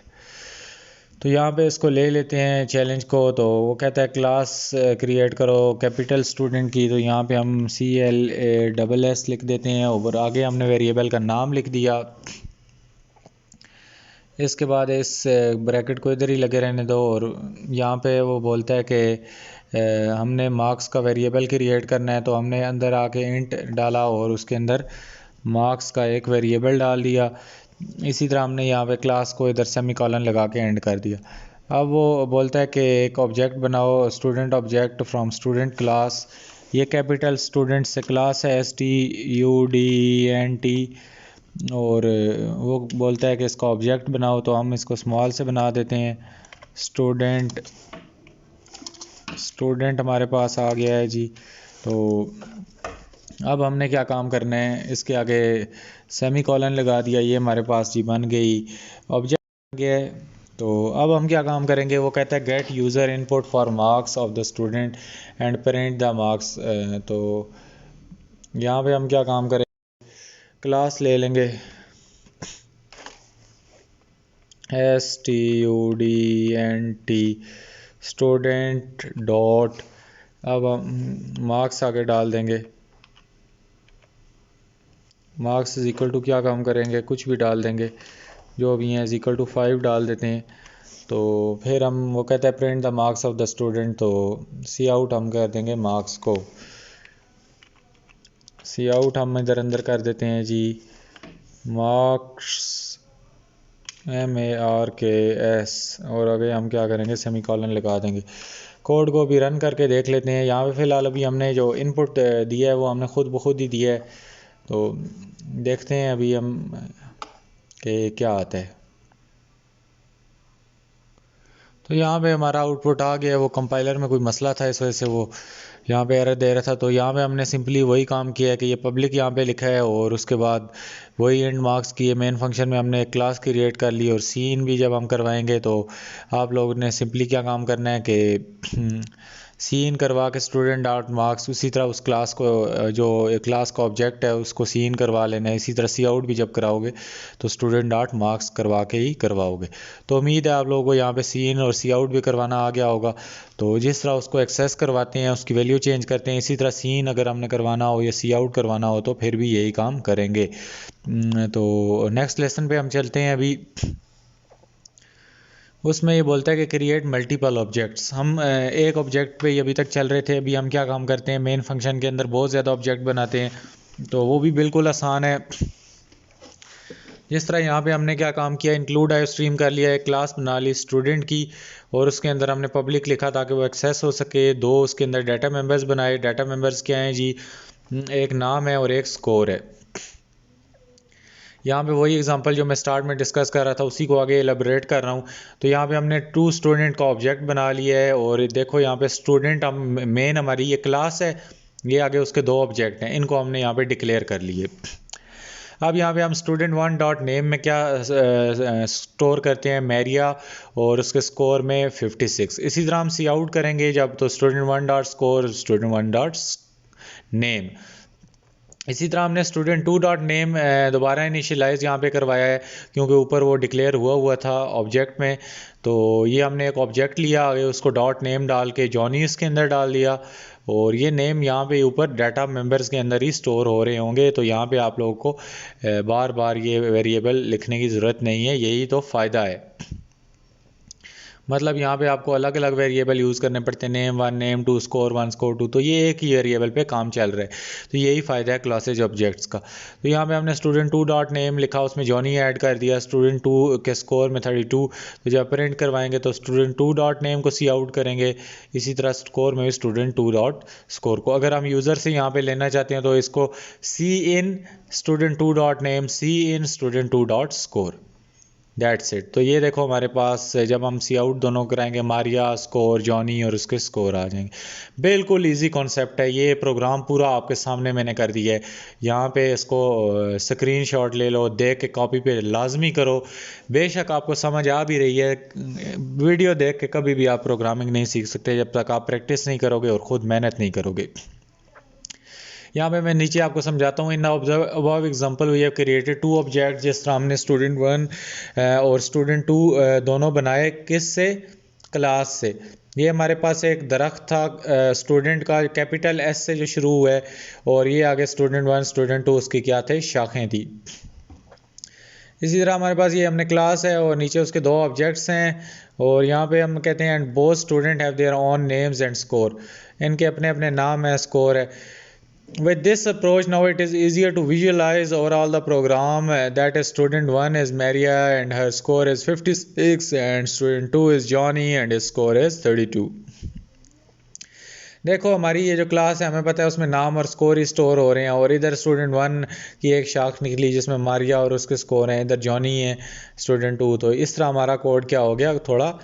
तो यहाँ पे इसको ले लेते हैं चैलेंज को। तो वो कहता है क्लास क्रिएट करो कैपिटल स्टूडेंट की, तो यहाँ पे हम CLASS लिख देते हैं, और आगे हमने वेरिएबल का नाम लिख दिया। इसके बाद इस ब्रैकेट को इधर ही लगे रहने दो, और यहाँ पे वो बोलता है कि हमने मार्क्स का वेरिएबल क्रिएट करना है। तो हमने अंदर आके इंट डाला और उसके अंदर मार्क्स का एक वेरिएबल डाल दिया। इसी तरह हमने यहाँ पे क्लास को इधर सेमीकोलन लगा के एंड कर दिया। अब वो बोलता है कि एक ऑब्जेक्ट बनाओ, student object from student class, ये कैपिटल स्टूडेंट से क्लास है STUDENT, और वो बोलता है कि इसका ऑब्जेक्ट बनाओ। तो हम इसको स्मॉल से बना देते हैं, स्टूडेंट हमारे पास आ गया है जी। तो अब हमने क्या काम करना है, इसके आगे सेमी कॉलन लगा दिया, ये हमारे पास जी बन गई, ऑब्जेक्ट बन गया है। तो अब हम क्या काम करेंगे, वो कहता है gate user input for marks of the student and print the marks. तो यहाँ पे हम क्या काम करें, क्लास ले लेंगे STUDENT स्टूडेंट डॉट, अब हम मार्क्स आगे डाल देंगे, मार्क्स इज इक्वल टू क्या काम करेंगे, कुछ भी डाल देंगे जो भी हैं, इज इक्वल टू 5 डाल देते हैं। तो फिर हम, वो कहता है print the marks of the student, तो सी आउट हम कर देंगे मार्क्स को, सी आउट हम इधर अंदर कर देते हैं जी, मार्क्स MARKS, और आगे हम क्या करेंगे, सेमीकोलन लगा देंगे। कोड को भी रन करके देख लेते हैं। यहाँ पे फ़िलहाल अभी हमने जो इनपुट दिया है वो हमने खुद ब खुद ही दिया है, तो देखते हैं अभी हम कि क्या आता है। तो यहाँ पे हमारा आउटपुट आ गया, वो कंपाइलर में कोई मसला था इस वजह से वो यहाँ पे एरर दे रहा था। तो यहाँ पे हमने सिंपली वही काम किया है कि ये पब्लिक यहाँ पे लिखा है, और उसके बाद वही एंड मार्क्स की मेन फंक्शन में हमने एक क्लास क्रिएट कर ली, और सीन भी जब हम करवाएंगे तो आप लोगों ने सिंपली क्या काम करना है कि सीन करवा के स्टूडेंट डॉट मार्क्स, उसी तरह उस क्लास को, जो क्लास का ऑब्जेक्ट है उसको सीन करवा लेना है। इसी तरह सी आउट भी जब कराओगे तो स्टूडेंट डॉट मार्क्स करवा के ही करवाओगे। तो उम्मीद है आप लोगों को यहाँ पे सीन और सी आउट भी करवाना आ गया होगा। तो जिस तरह उसको एक्सेस करवाते हैं, उसकी वैल्यू चेंज करते हैं, इसी तरह सीन अगर हमने करवाना हो या सी आउट करवाना हो तो फिर भी यही काम करेंगे। तो नेक्स्ट लेसन पे हम चलते हैं अभी। उसमें ये बोलता है कि क्रिएट मल्टीपल ऑब्जेक्ट्स। हम एक ऑब्जेक्ट पे ही अभी तक चल रहे थे। अभी हम क्या काम करते हैं, मेन फंक्शन के अंदर बहुत ज़्यादा ऑब्जेक्ट बनाते हैं, तो वो भी बिल्कुल आसान है। जिस तरह यहाँ पे हमने क्या काम किया, इंक्लूड आयो स्ट्रीम कर लिया, एक क्लास बना ली स्टूडेंट की, और उसके अंदर हमने पब्लिक लिखा ताकि वो एक्सेस हो सके। दो उसके अंदर डाटा मेंबर्स बनाए। डाटा मेंबर्स क्या हैं जी, एक नाम है और एक स्कोर है। यहाँ पे वही एग्जांपल जो मैं स्टार्ट में डिस्कस कर रहा था उसी को आगे एलेबोरेट कर रहा हूँ। तो यहाँ पे हमने टू स्टूडेंट का ऑब्जेक्ट बना लिया है, और देखो यहाँ पे स्टूडेंट हम मेन हमारी ये क्लास है, ये आगे उसके दो ऑब्जेक्ट हैं, इनको हमने यहाँ पे डिक्लेयर कर लिए। अब यहाँ पे हम स्टूडेंट वन डॉट नेम में क्या स्टोर करते हैं, मैरिया, और उसके स्कोर में 56। इसी तरह हम सी आउट करेंगे जब, तो student one dot score, student one dot name. इसी तरह हमने स्टूडेंट टू डॉट नेम दोबारा इनिशियलाइज यहाँ पे करवाया है, क्योंकि ऊपर वो डिक्लेयर हुआ हुआ था ऑब्जेक्ट में। तो ये हमने एक ऑब्जेक्ट लिया, आगे उसको डॉट नेम डाल के जॉनी इसके अंदर डाल दिया, और ये नेम यहाँ पे ऊपर डाटा मेंबर्स के अंदर ही स्टोर हो रहे होंगे। तो यहाँ पे आप लोगों को बार बार ये वेरिएबल लिखने की ज़रूरत नहीं है, यही तो फ़ायदा है। मतलब यहाँ पे आपको अलग अलग वेरिएबल यूज़ करने पड़ते हैं, name one, name two, score one, score two, तो ये एक ही वेरिएबल पे काम चल रहा है। तो यही फ़ायदा है क्लासेज ऑब्जेक्ट्स का। तो यहाँ पे हमने स्टूडेंट टू डॉट नेम लिखा, उसमें जॉनी ऐड कर दिया, स्टूडेंट टू के स्कोर में 32। तो जब प्रिंट करवाएंगे तो स्टूडेंट टू डॉट नेम को सी आउट करेंगे, इसी तरह स्कोर में भी स्टूडेंट टू डॉट स्कोर को। अगर हम यूज़र से यहाँ पे लेना चाहते हैं तो इसको cin student two dot name, cin student two dot score, that's it. तो ये देखो हमारे पास जब हम सी आउट दोनों कराएंगे, मारिया, स्कोर, जॉनी, और उसके स्कोर आ जाएंगे। बिल्कुल इजी कॉन्सेप्ट है, ये प्रोग्राम पूरा आपके सामने मैंने कर दिया है। यहाँ पे इसको स्क्रीनशॉट ले लो, देख के कॉपी पे लाजमी करो। बेशक आपको समझ आ भी रही है, वीडियो देख के कभी भी आप प्रोग्रामिंग नहीं सीख सकते जब तक आप प्रैक्टिस नहीं करोगे और ख़ुद मेहनत नहीं करोगे। यहाँ पे मैं नीचे आपको समझाता हूँ। In above example we have created two object, जिस तरह हमने स्टूडेंट वन और स्टूडेंट टू दोनों बनाए, किस से, क्लास से। ये हमारे पास एक दरख्त था स्टूडेंट का, कैपिटल एस से जो शुरू हुआ है, और ये आगे स्टूडेंट वन, स्टूडेंट टू, उसकी क्या थे, शाखें थी। इसी तरह हमारे पास ये हमने क्लास है और नीचे उसके दो ऑब्जेक्ट्स हैं, और यहाँ पे हम कहते हैं and both student have their own names and score, इनके अपने अपने नाम है, स्कोर है। With this approach, now it is easier to visualize overall the program. That is, student 1 is Maria and her score is 56, and student 2 is Johnny and his score is 32. देखो हमारी ये जो क्लास है, हमें पता है उसमें नाम और स्कोर ही स्टोर हो रहे हैं, और इधर स्टूडेंट वन की एक शाख निकली जिसमें मारिया और उसके स्कोर हैं, इधर जॉनी है स्टूडेंट टू। तो इस तरह हमारा कोड क्या हो गया, थोड़ा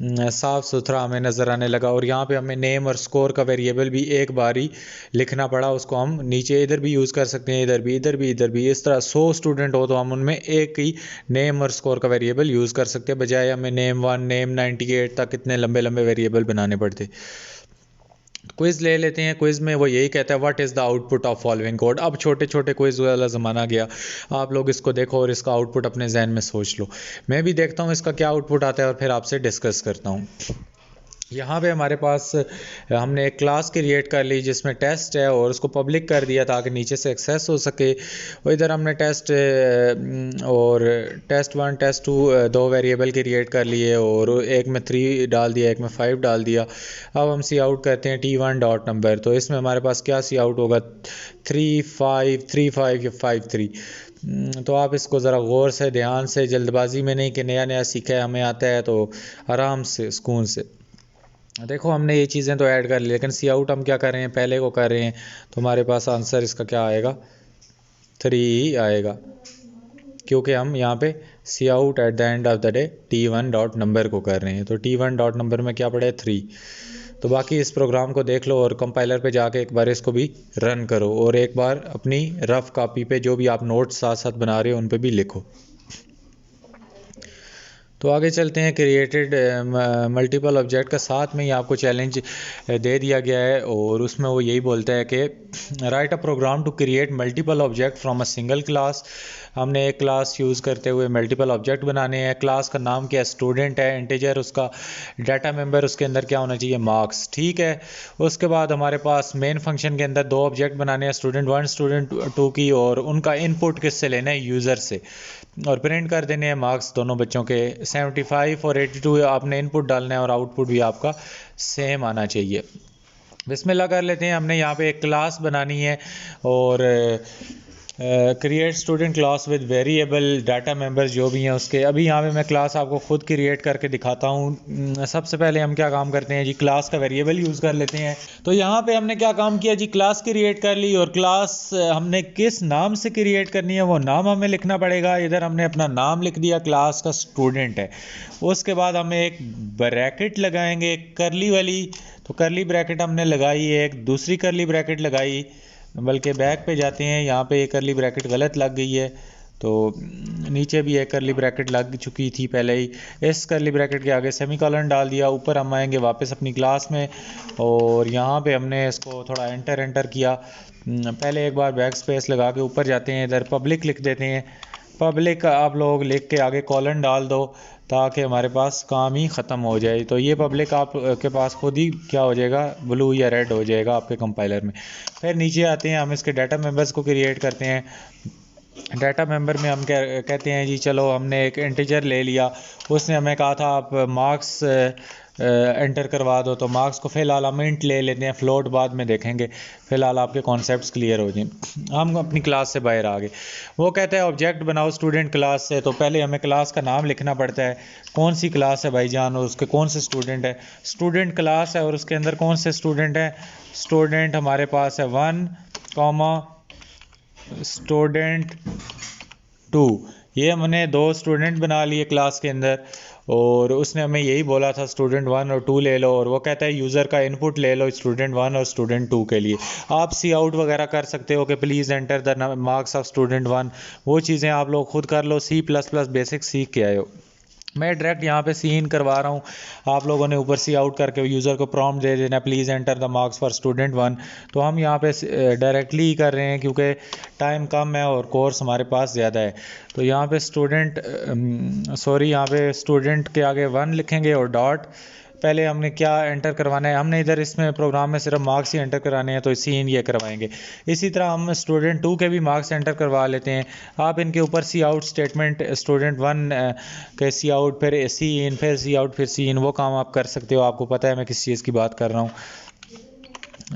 साफ़ सुथरा हमें नज़र आने लगा। और यहाँ पे हमें नेम और स्कोर का वेरिएबल भी एक बार ही लिखना पड़ा, उसको हम नीचे इधर भी यूज़ कर सकते हैं, इधर भी, इधर भी, इधर भी। इस तरह 100 स्टूडेंट हो तो हम उनमें एक ही नेम और स्कोर का वेरिएबल यूज़ कर सकते हैं, बजाय हमें नेम वन, नेम 98 तक इतने लंबे लंबे वेरिएबल बनाने पड़ते। क्विज़ ले लेते हैं। क्विज़ में वो यही कहता है, what is the output of following code. अब छोटे छोटे क्विज़ वाला ज़माना गया, आप लोग इसको देखो और इसका आउटपुट अपने जहन में सोच लो। मैं भी देखता हूँ इसका क्या आउटपुट आता है और फिर आपसे डिस्कस करता हूँ। यहाँ पे हमारे पास हमने एक क्लास क्रिएट कर ली जिसमें टेस्ट है, और उसको पब्लिक कर दिया ताकि नीचे से एक्सेस हो सके। और इधर हमने टेस्ट और टेस्ट वन, टेस्ट टू दो वेरिएबल क्रिएट कर लिए, और एक में 3 डाल दिया, एक में 5 डाल दिया। अब हम सी आउट करते हैं T1 डॉट नंबर, तो इसमें हमारे पास क्या सी आउट होगा, 3 5 3 5 या 5 3। तो आप इसको ज़रा गौर से, ध्यान से, जल्दबाजी में नहीं कि नया नया सीखा है हमें आता है, तो आराम से, सुकून से देखो। हमने ये चीज़ें तो ऐड कर ली, लेकिन सी आउट हम क्या कर रहे हैं, पहले को कर रहे हैं। तो हमारे पास आंसर इसका क्या आएगा, 3 आएगा, क्योंकि हम यहाँ पे cout at the end of the day T1 dot number को कर रहे हैं। तो T1 डॉट नंबर में क्या पड़ा है, 3। तो बाकी इस प्रोग्राम को देख लो और कंपाइलर पे जाके एक बार इसको भी रन करो, और एक बार अपनी रफ़ कॉपी पे जो भी आप नोट्स साथ साथ बना रहे हो उन पे भी लिखो। तो आगे चलते हैं। क्रिएटेड मल्टीपल ऑब्जेक्ट का साथ में ही आपको चैलेंज दे दिया गया है, और उसमें वो यही बोलता है कि write a program to create multiple object from a single class. हमने एक क्लास यूज़ करते हुए मल्टीपल ऑब्जेक्ट बनाने हैं। क्लास का नाम क्या है, स्टूडेंट है, इंटीजर उसका डाटा मेंबर, उसके अंदर क्या होना चाहिए, मार्क्स, ठीक है। उसके बाद हमारे पास मेन फंक्शन के अंदर दो ऑब्जेक्ट बनाने हैं, स्टूडेंट 1 स्टूडेंट 2 की, और उनका इनपुट किससे लेना है, यूज़र से, और प्रिंट कर देने हैं मार्क्स दोनों बच्चों के। 75 और 82 आपने इनपुट डालना है और आउटपुट भी आपका सेम आना चाहिए। बिस्मिल्लाह कर लेते हैं। हमने यहाँ पे एक क्लास बनानी है और create student class with variable data members जो भी हैं उसके। अभी यहाँ पे मैं क्लास आपको खुद क्रिएट करके दिखाता हूँ। सबसे पहले हम क्या काम करते हैं जी, क्लास का वेरिएबल यूज़ कर लेते हैं। तो यहाँ पे हमने क्या काम किया जी, क्लास क्रिएट कर ली, और क्लास हमने किस नाम से क्रिएट करनी है वो नाम हमें लिखना पड़ेगा। इधर हमने अपना नाम लिख दिया, क्लास का स्टूडेंट है। उसके बाद हमें एक ब्रैकेट लगाएंगे, एक करली वाली, तो करली ब्रैकेट हमने लगाई, एक दूसरी करली ब्रैकेट लगाई, बल्कि बैक पे जाते हैं, यहाँ पे एक करली ब्रैकेट गलत लग गई है, तो नीचे भी एक करली ब्रैकेट लग चुकी थी पहले ही। इस करली ब्रैकेट के आगे सेमीकोलन डाल दिया। ऊपर हम आएंगे वापस अपनी क्लास में, और यहाँ पे हमने इसको थोड़ा एंटर किया। पहले एक बार बैक स्पेस लगा के ऊपर जाते हैं, इधर पब्लिक लिख देते हैं। पब्लिक आप लोग लिख के आगे कॉलन डाल दो ताकि हमारे पास काम ही ख़त्म हो जाए। तो ये पब्लिक आप के पास खुद ही क्या हो जाएगा, ब्लू या रेड हो जाएगा आपके कंपाइलर में। फिर नीचे आते हैं, हम इसके डाटा मेंबर्स को क्रिएट करते हैं। डाटा मेंबर में हम कहते हैं जी, चलो हमने एक इंटीजर ले लिया, उसने हमें कहा था आप मार्क्स एंटर करवा दो, तो मार्क्स को फ़िलहाल हम इंट ले लेते हैं, फ्लोट बाद में देखेंगे। फ़िलहाल आपके कॉन्सेप्ट्स क्लियर हो जाए। हम अपनी क्लास से बाहर आ गए। वो कहता है ऑब्जेक्ट बनाओ स्टूडेंट क्लास से, तो पहले हमें क्लास का नाम लिखना पड़ता है। कौन सी क्लास है भाईजान, और उसके कौन से स्टूडेंट है। स्टूडेंट क्लास है और उसके अंदर कौन से स्टूडेंट हैं, स्टूडेंट हमारे पास है 1, स्टूडेंट 2। ये हमने दो स्टूडेंट बना लिए क्लास के अंदर, और उसने हमें यही बोला था स्टूडेंट 1 और 2 ले लो, और वो कहता है यूज़र का इनपुट ले लो स्टूडेंट 1 और स्टूडेंट 2 के लिए। आप सी आउट वगैरह कर सकते हो कि please enter the marks of student 1, वो चीज़ें आप लोग खुद कर लो, C++ बेसिक सीख के आए हो। मैं डायरेक्ट यहाँ पे सी इन करवा रहा हूँ, आप लोगों ने ऊपर सी आउट करके यूज़र को प्रॉम्प्ट दे देना, please enter the marks for student 1। तो हम यहाँ पे डायरेक्टली ही कर रहे हैं क्योंकि टाइम कम है और कोर्स हमारे पास ज़्यादा है। तो यहाँ पे यहाँ पे स्टूडेंट के आगे 1 लिखेंगे और डॉट। पहले हमने क्या एंटर करवाना है, हमने इधर इसमें प्रोग्राम में सिर्फ मार्क्स ही एंटर कराने हैं, तो सी इन ये करवाएंगे। इसी तरह हम स्टूडेंट 2 के भी मार्क्स एंटर करवा लेते हैं। आप इनके ऊपर सी आउट स्टेटमेंट, स्टूडेंट 1 के सी आउट, फिर सी इन, फिर सी आउट, फिर सी इन, वो काम आप कर सकते हो। आपको पता है मैं किस चीज़ की बात कर रहा हूँ।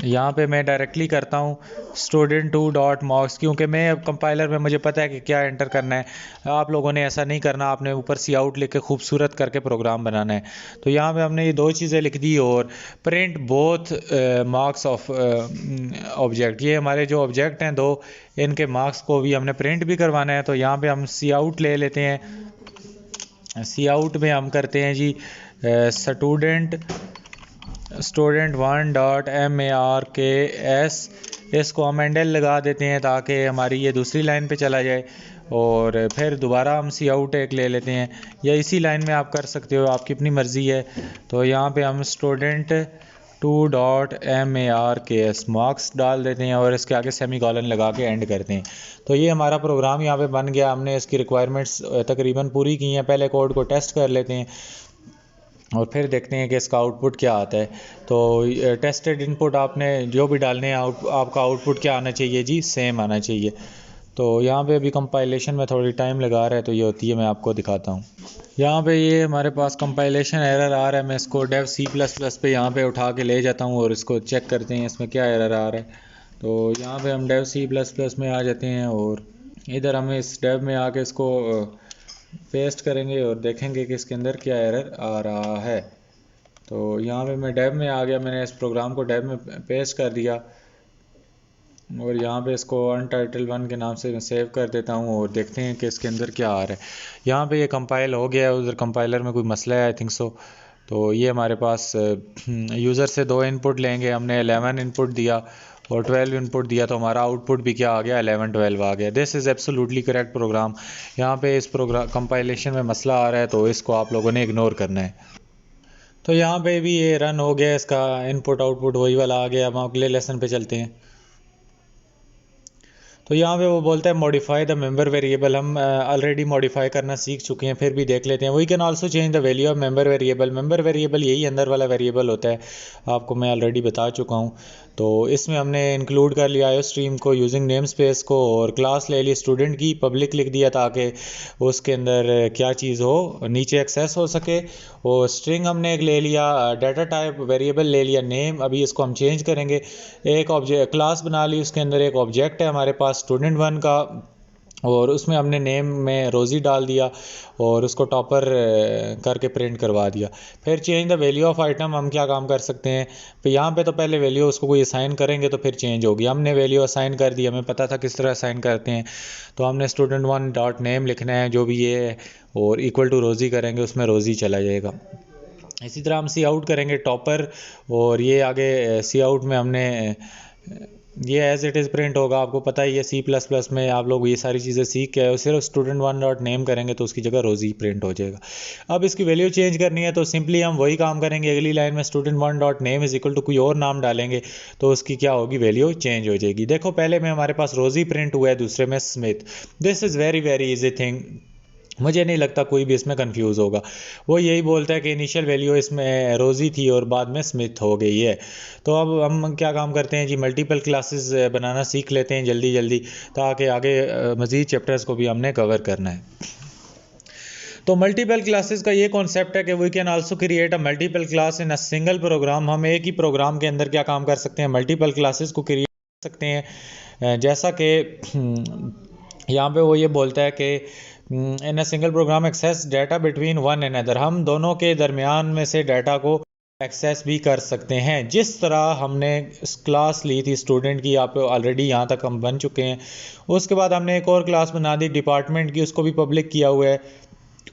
यहाँ पे मैं डायरेक्टली करता हूँ स्टूडेंट 2 डॉट मार्क्स, क्योंकि मैं कंपाइलर में मुझे पता है कि क्या एंटर करना है। आप लोगों ने ऐसा नहीं करना, आपने ऊपर सी आउट लिख के खूबसूरत करके प्रोग्राम बनाना है। तो यहाँ पे हमने ये दो चीज़ें लिख दी, और print both marks of object. ये हमारे जो ऑब्जेक्ट हैं दो, इनके मार्क्स को भी हमने प्रिंट भी करवाना है। तो यहाँ पर हम सी आउट ले लेते हैं। सी आउट में हम करते हैं जी स्टूडेंट 1 डॉट marks, इसको हम एंडल लगा देते हैं ताकि हमारी ये दूसरी लाइन पे चला जाए, और फिर दोबारा हम सी आउट एक ले लेते हैं, या इसी लाइन में आप कर सकते हो, आपकी अपनी मर्ज़ी है। तो यहाँ पे हम स्टूडेंट 2 डॉट marks मार्क्स डाल देते हैं, और इसके आगे सेमी कॉलन लगा के एंड करते हैं। तो ये हमारा प्रोग्राम यहाँ पे बन गया। हमने इसकी रिक्वायरमेंट्स तकरीबन पूरी की हैं। पहले कोड को टेस्ट कर लेते हैं और फिर देखते हैं कि इसका आउटपुट क्या आता है। तो टेस्टेड इनपुट आपने जो भी डालने हैं, आपका आउटपुट क्या आना चाहिए जी, सेम आना चाहिए। तो यहाँ पे अभी कंपाइलेशन में थोड़ी टाइम लगा रहा है, तो ये होती है, मैं आपको दिखाता हूँ। यहाँ पे ये हमारे पास कंपाइलेशन एरर आ रहा है। मैं इसको डेव C++ पे यहाँ पे उठा के ले जाता हूँ और इसको चेक करते हैं इसमें क्या एरर आ रहा है। तो यहाँ पे हम डेव C++ में आ जाते हैं, और इधर हम इस डेव में आके इसको पेस्ट करेंगे और देखेंगे कि इसके अंदर क्या एरर आ रहा है। तो यहाँ पे मैं डेव में आ गया, मैंने इस प्रोग्राम को डेव में पेस्ट कर दिया, और यहाँ पे इसको untitled1 के नाम से मैं सेव कर देता हूँ, और देखते हैं कि इसके अंदर क्या आ रहा है। यहाँ पे ये कंपाइल हो गया है, उधर कंपाइलर में कोई मसला है आई थिंक सो। तो ये हमारे पास यूज़र से 2 इनपुट लेंगे, हमने 11 इनपुट दिया और 12 इनपुट दिया, तो हमारा आउटपुट भी क्या आ गया, 11 12 आ गया। This is absolutely correct program. यहाँ पे इस प्रोग्राम कंपाइलेशन में मसला आ रहा है, तो इसको आप लोगों ने इग्नोर करना है। तो यहाँ पे भी ये रन हो गया, इसका इनपुट आउटपुट वही वाला आ गया। हम अगले लेसन पे चलते हैं। तो यहाँ पे वो बोलता है मॉडिफाई द मेंबर वेरिएबल। हम ऑलरेडी मॉडिफाई करना सीख चुके हैं, फिर भी देख लेते हैं। We can also change the value of member variable. Member variable यही अंदर वाला वेरिएबल होता है, आपको मैं ऑलरेडी बता चुका हूँ। तो इसमें हमने इंक्लूड कर लिया आयो स्ट्रीम को यूजिंग नेम स्पेस को, और क्लास ले ली स्टूडेंट की, पब्लिक लिख दिया ताकि उसके अंदर क्या चीज़ हो नीचे एक्सेस हो सके। और स्ट्रिंग हमने एक ले लिया, डाटा टाइप वेरिएबल ले लिया नेम। अभी इसको हम चेंज करेंगे। एक ऑब्जेक्ट क्लास बना ली, उसके अंदर एक ऑब्जेक्ट है हमारे पास स्टूडेंट वन का, और उसमें हमने नेम में रोज़ी डाल दिया और उसको टॉपर करके प्रिंट करवा दिया। फिर change the value of item. हम क्या काम कर सकते हैं, तो यहाँ पे तो पहले वैल्यू उसको कोई असाइन करेंगे तो फिर चेंज होगी। हमने वैल्यू असाइन कर दी, हमें पता था किस तरह असाइन करते हैं। तो हमने स्टूडेंट वन डॉट नेम लिखना है जो भी ये है, और इक्वल टू रोज़ी करेंगे, उसमें रोज़ी चला जाएगा। इसी तरह हम सी आउट करेंगे टॉपर, और ये आगे सी आउट में हमने ये एज इट इज़ प्रिंट होगा। आपको पता ही है सी प्लस प्लस में आप लोग ये सारी चीज़ें सीख के आए, सिर्फ स्टूडेंट वन डॉट नेम करेंगे तो उसकी जगह रोज़ी प्रिंट हो जाएगा। अब इसकी वैल्यू चेंज करनी है तो सिंपली हम वही काम करेंगे, अगली लाइन में student one dot name is equal to कोई और नाम डालेंगे तो उसकी क्या होगी, वैल्यू चेंज हो जाएगी। देखो पहले में हमारे पास रोज़ी प्रिंट हुआ है, दूसरे में Smith. This is very very easy thing, मुझे नहीं लगता कोई भी इसमें कंफ्यूज होगा। वो यही बोलता है कि इनिशियल वैल्यू इसमें रोज़ी थी और बाद में स्मिथ हो गई है। तो अब हम क्या काम करते हैं जी, मल्टीपल क्लासेस बनाना सीख लेते हैं जल्दी जल्दी, ताकि आगे मज़ीद चैप्टर्स को भी हमने कवर करना है। तो मल्टीपल क्लासेस का ये कॉन्सेप्ट है कि we can also create a multiple class in a single program. हम एक ही प्रोग्राम के अंदर क्या काम कर सकते हैं, मल्टीपल क्लासेस को क्रिएट कर सकते हैं। जैसा कि यहाँ पे वो ये बोलता है कि in a single program access data between one and other. हम दोनों के दरमियान में से डाटा को एक्सेस भी कर सकते हैं। जिस तरह हमने क्लास ली थी स्टूडेंट की, आप ऑलरेडी यहाँ तक हम बन चुके हैं। उसके बाद हमने एक और क्लास बना दी डिपार्टमेंट की, उसको भी पब्लिक किया हुआ है,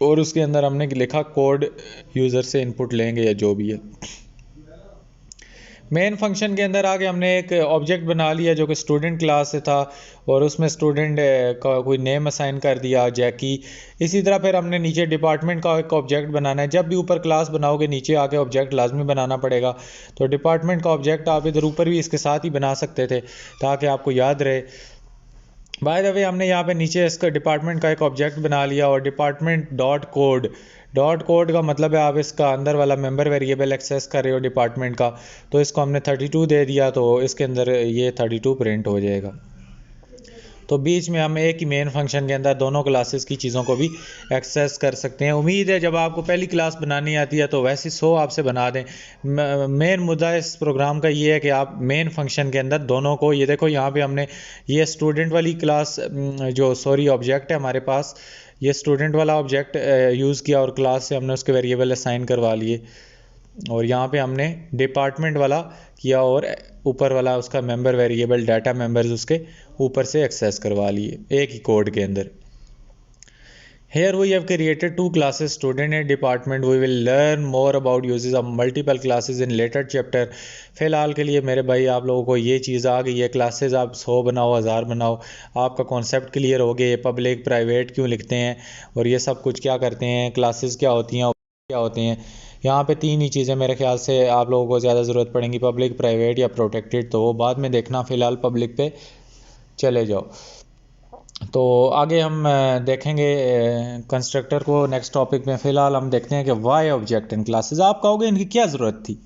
और उसके अंदर हमने लिखा कोड यूज़र से इनपुट लेंगे या जो भी है। मेन फंक्शन के अंदर आके हमने एक ऑब्जेक्ट बना लिया जो कि स्टूडेंट क्लास से था, और उसमें स्टूडेंट का कोई नेम असाइन कर दिया जैकी। इसी तरह फिर हमने नीचे डिपार्टमेंट का एक ऑब्जेक्ट बनाना है। जब भी ऊपर क्लास बनाओगे नीचे आके ऑब्जेक्ट लाजमी बनाना पड़ेगा। तो डिपार्टमेंट का ऑब्जेक्ट आप इधर ऊपर भी इसके साथ ही बना सकते थे ताकि आपको याद रहे। बाय द वे हमने यहाँ पे नीचे इसका डिपार्टमेंट का एक ऑब्जेक्ट बना लिया, और डिपार्टमेंट डॉट कोड का मतलब है आप इसका अंदर वाला मेंबर वेरिएबल एक्सेस कर रहे हो डिपार्टमेंट का। तो इसको हमने 32 दे दिया, तो इसके अंदर ये 32 प्रिंट हो जाएगा। तो बीच में हम एक ही मेन फंक्शन के अंदर दोनों क्लासेस की चीज़ों को भी एक्सेस कर सकते हैं। उम्मीद है जब आपको पहली क्लास बनानी आती है तो वैसे 100 आपसे बना दें। मेन मुद्दा इस प्रोग्राम का ये है कि आप मेन फंक्शन के अंदर दोनों को, ये देखो यहाँ पे हमने ये स्टूडेंट वाली क्लास जो ऑब्जेक्ट है हमारे पास, ये स्टूडेंट वाला ऑब्जेक्ट यूज़ किया और क्लास से हमने उसके वेरिएबल असाइन करवा लिए, और यहाँ पे हमने डिपार्टमेंट वाला किया और ऊपर वाला उसका मेंबर वेरिएबल डाटा मेंबर्स उसके ऊपर से एक्सेस करवा लिए एक ही कोड के अंदर। Here we have created two classes, student and department. We will learn more about uses of multiple classes in later chapter. फ़िलहाल के लिए मेरे भाई आप लोगों को ये चीज़ आ गई है, क्लासेस आप 100 बनाओ 1000 बनाओ, आपका कॉन्सेप्ट क्लियर हो गया। ये पब्लिक प्राइवेट क्यों लिखते हैं और ये सब कुछ क्या करते हैं, क्लासेस क्या होती हैं, क्या होती हैं। यहाँ पे 3 ही चीज़ें मेरे ख्याल से आप लोगों को ज़्यादा ज़रूरत पड़ेंगी, पब्लिक प्राइवेट या प्रोटेक्टेड, तो वो बाद में देखना। फ़िलहाल पब्लिक पे चले जाओ। तो आगे हम देखेंगे कंस्ट्रक्टर को नेक्स्ट टॉपिक में। फ़िलहाल हम देखते हैं कि वाई ऑब्जेक्ट इन क्लासेस। आप कहोगे इनकी क्या ज़रूरत थी।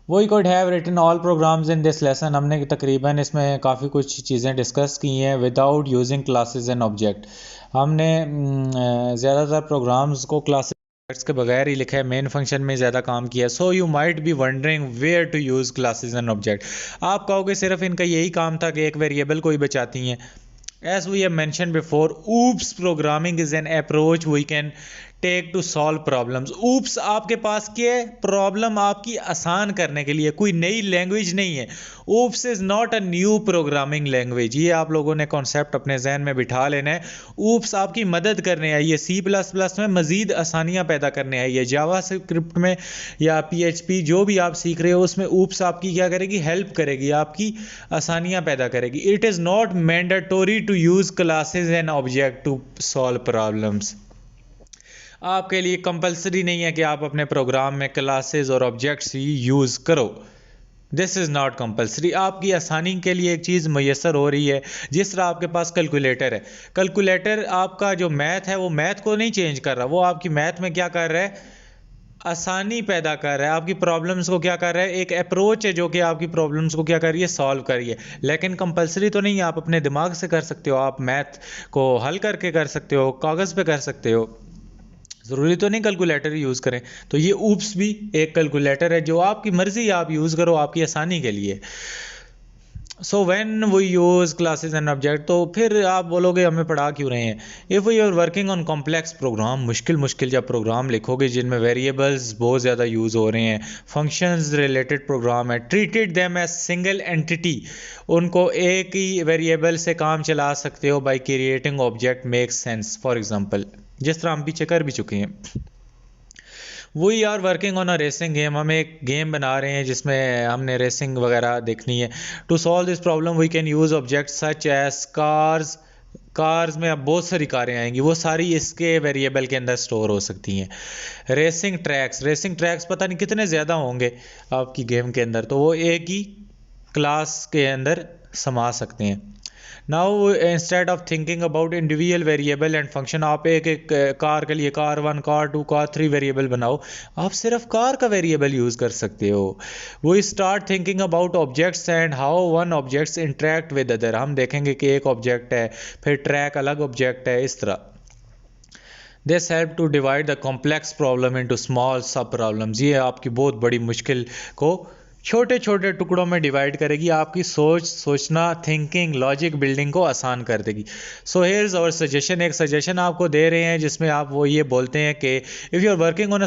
We could have written all programs in this lesson. हमने तकरीबन इसमें काफ़ी कुछ चीज़ें डिस्कस की हैं without using classes and object. हमने ज़्यादातर प्रोग्राम्स को क्लासेस के बगैर ही लिखा है, मेन फंक्शन में ज़्यादा काम किया है। So you might be wondering where to use classes and object. आप कहोगे सिर्फ इनका यही काम था कि एक वेरिएबल को ही बचाती हैं। As we have mentioned before, OOPS programming is an approach we can take to solve problems. OOPS आपके पास क्या है, प्रॉब्लम आपकी आसान करने के लिए, कोई नई लैंग्वेज नहीं है। OOPS is not a new programming language। ये आप लोगों ने कॉन्सेप्ट अपने जहन में बिठा लेना है। OOPS आपकी मदद करने आई है, C++ में मज़ीद आसानियाँ पैदा करने आई है, जावा स्क्रिप्ट में या PHP जो भी आप सीख रहे हो उसमें OOPS आपकी क्या करेगी, हेल्प करेगी, आपकी आसानियाँ पैदा करेगी। It is not mandatory to use classes and object to solve problems. आपके लिए कंपलसरी नहीं है कि आप अपने प्रोग्राम में क्लासेस और ऑब्जेक्ट्स ही यूज़ करो। This is not compulsory. आपकी आसानी के लिए एक चीज़ मैसर हो रही है, जिस तरह आपके पास कैलकुलेटर है, कैलकुलेटर आपका जो मैथ है वो मैथ को नहीं चेंज कर रहा, वो आपकी मैथ में क्या कर रहा है, आसानी पैदा कर रहा है, आपकी प्रॉब्लम्स को क्या कर रहा है, एक अप्रोच है जो कि आपकी प्रॉब्लम्स को क्या कर रही है, सॉल्व कर रही है। लेकिन कंपलसरी तो नहीं है, आप अपने दिमाग से कर सकते हो, आप मैथ को हल करके कर सकते हो, कागज़ पे कर सकते हो, ज़रूरी तो नहीं कैलकुलेटर यूज़ करें। तो ये ऊप्स भी एक कैलकुलेटर है, जो आपकी मर्ज़ी आप यूज़ करो आपकी आसानी के लिए। So when we use classes and object, तो फिर आप बोलोगे हमें पढ़ा क्यों रहे हैं। If you are working on complex program, मुश्किल जब प्रोग्राम लिखोगे जिनमें वेरिएबल्स बहुत ज़्यादा यूज़ हो रहे हैं, फंक्शंस रिलेटेड प्रोग्राम है, treated them as single entity, उनको एक ही वेरिएबल से काम चला सकते हो by creating object makes sense. For example, जिस तरह हम पीछे कर भी चुके हैं, we are working on a racing game, हम एक गेम बना रहे हैं जिसमें हमने रेसिंग वगैरह देखनी है। To solve this problem we can use object such as cars, cars में अब बहुत सारी कारें आएंगी, वो सारी इसके वेरिएबल के अंदर स्टोर हो सकती हैं। रेसिंग ट्रैक्स, रेसिंग ट्रैक्स पता नहीं कितने ज़्यादा होंगे आपकी गेम के अंदर, तो वो एक ही क्लास के अंदर समा सकते हैं। Now instead of thinking about individual variable and function, आप एक एक कार के लिए कार 1, कार 2, कार 3 वेरिएबल बनाओ, आप सिर्फ कार का वेरिएबल यूज़ कर सकते हो। वो start thinking about objects and how one objects interact with other, हम देखेंगे कि एक ऑब्जेक्ट है, फिर ट्रैक अलग ऑब्जेक्ट है, इस तरह। This help to divide the complex problem into small sub problems, ये आपकी बहुत बड़ी मुश्किल को छोटे छोटे टुकड़ों में डिवाइड करेगी, आपकी सोचना, थिंकिंग, लॉजिक बिल्डिंग को आसान कर देगी। So here is our suggestion, एक सजेशन आपको दे रहे हैं जिसमें आप वो ये बोलते हैं कि if you are working on a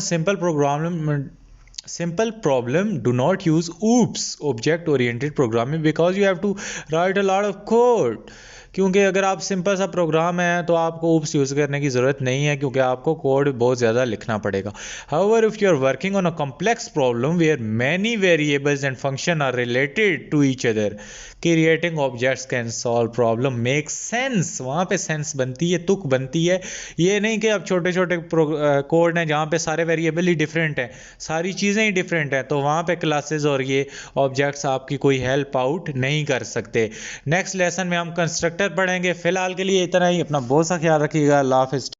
simple problem, do not use oops object oriented programming because you have to write a lot of code, क्योंकि अगर आप सिंपल सा प्रोग्राम है तो आपको oops यूज़ करने की ज़रूरत नहीं है, क्योंकि आपको कोड बहुत ज़्यादा लिखना पड़ेगा। however if you are working on a complex problem where many variables and function are related to each other, creating objects can solve problem make sense, वहाँ पे सेंस बनती है, तुक बनती है। ये नहीं कि अब छोटे छोटे कोड हैं जहाँ पे सारे वेरिएबल ही डिफरेंट हैं, सारी चीज़ें ही डिफरेंट हैं, तो वहाँ पे क्लासेस और ये ऑब्जेक्ट्स आपकी कोई हेल्प आउट नहीं कर सकते। नेक्स्ट लेसन में हम कंस्ट्रक्टर पढ़ेंगे। फ़िलहाल के लिए इतना ही, अपना बहुत सा ख्याल रखिएगा। अल्लाह हाफ़िज़।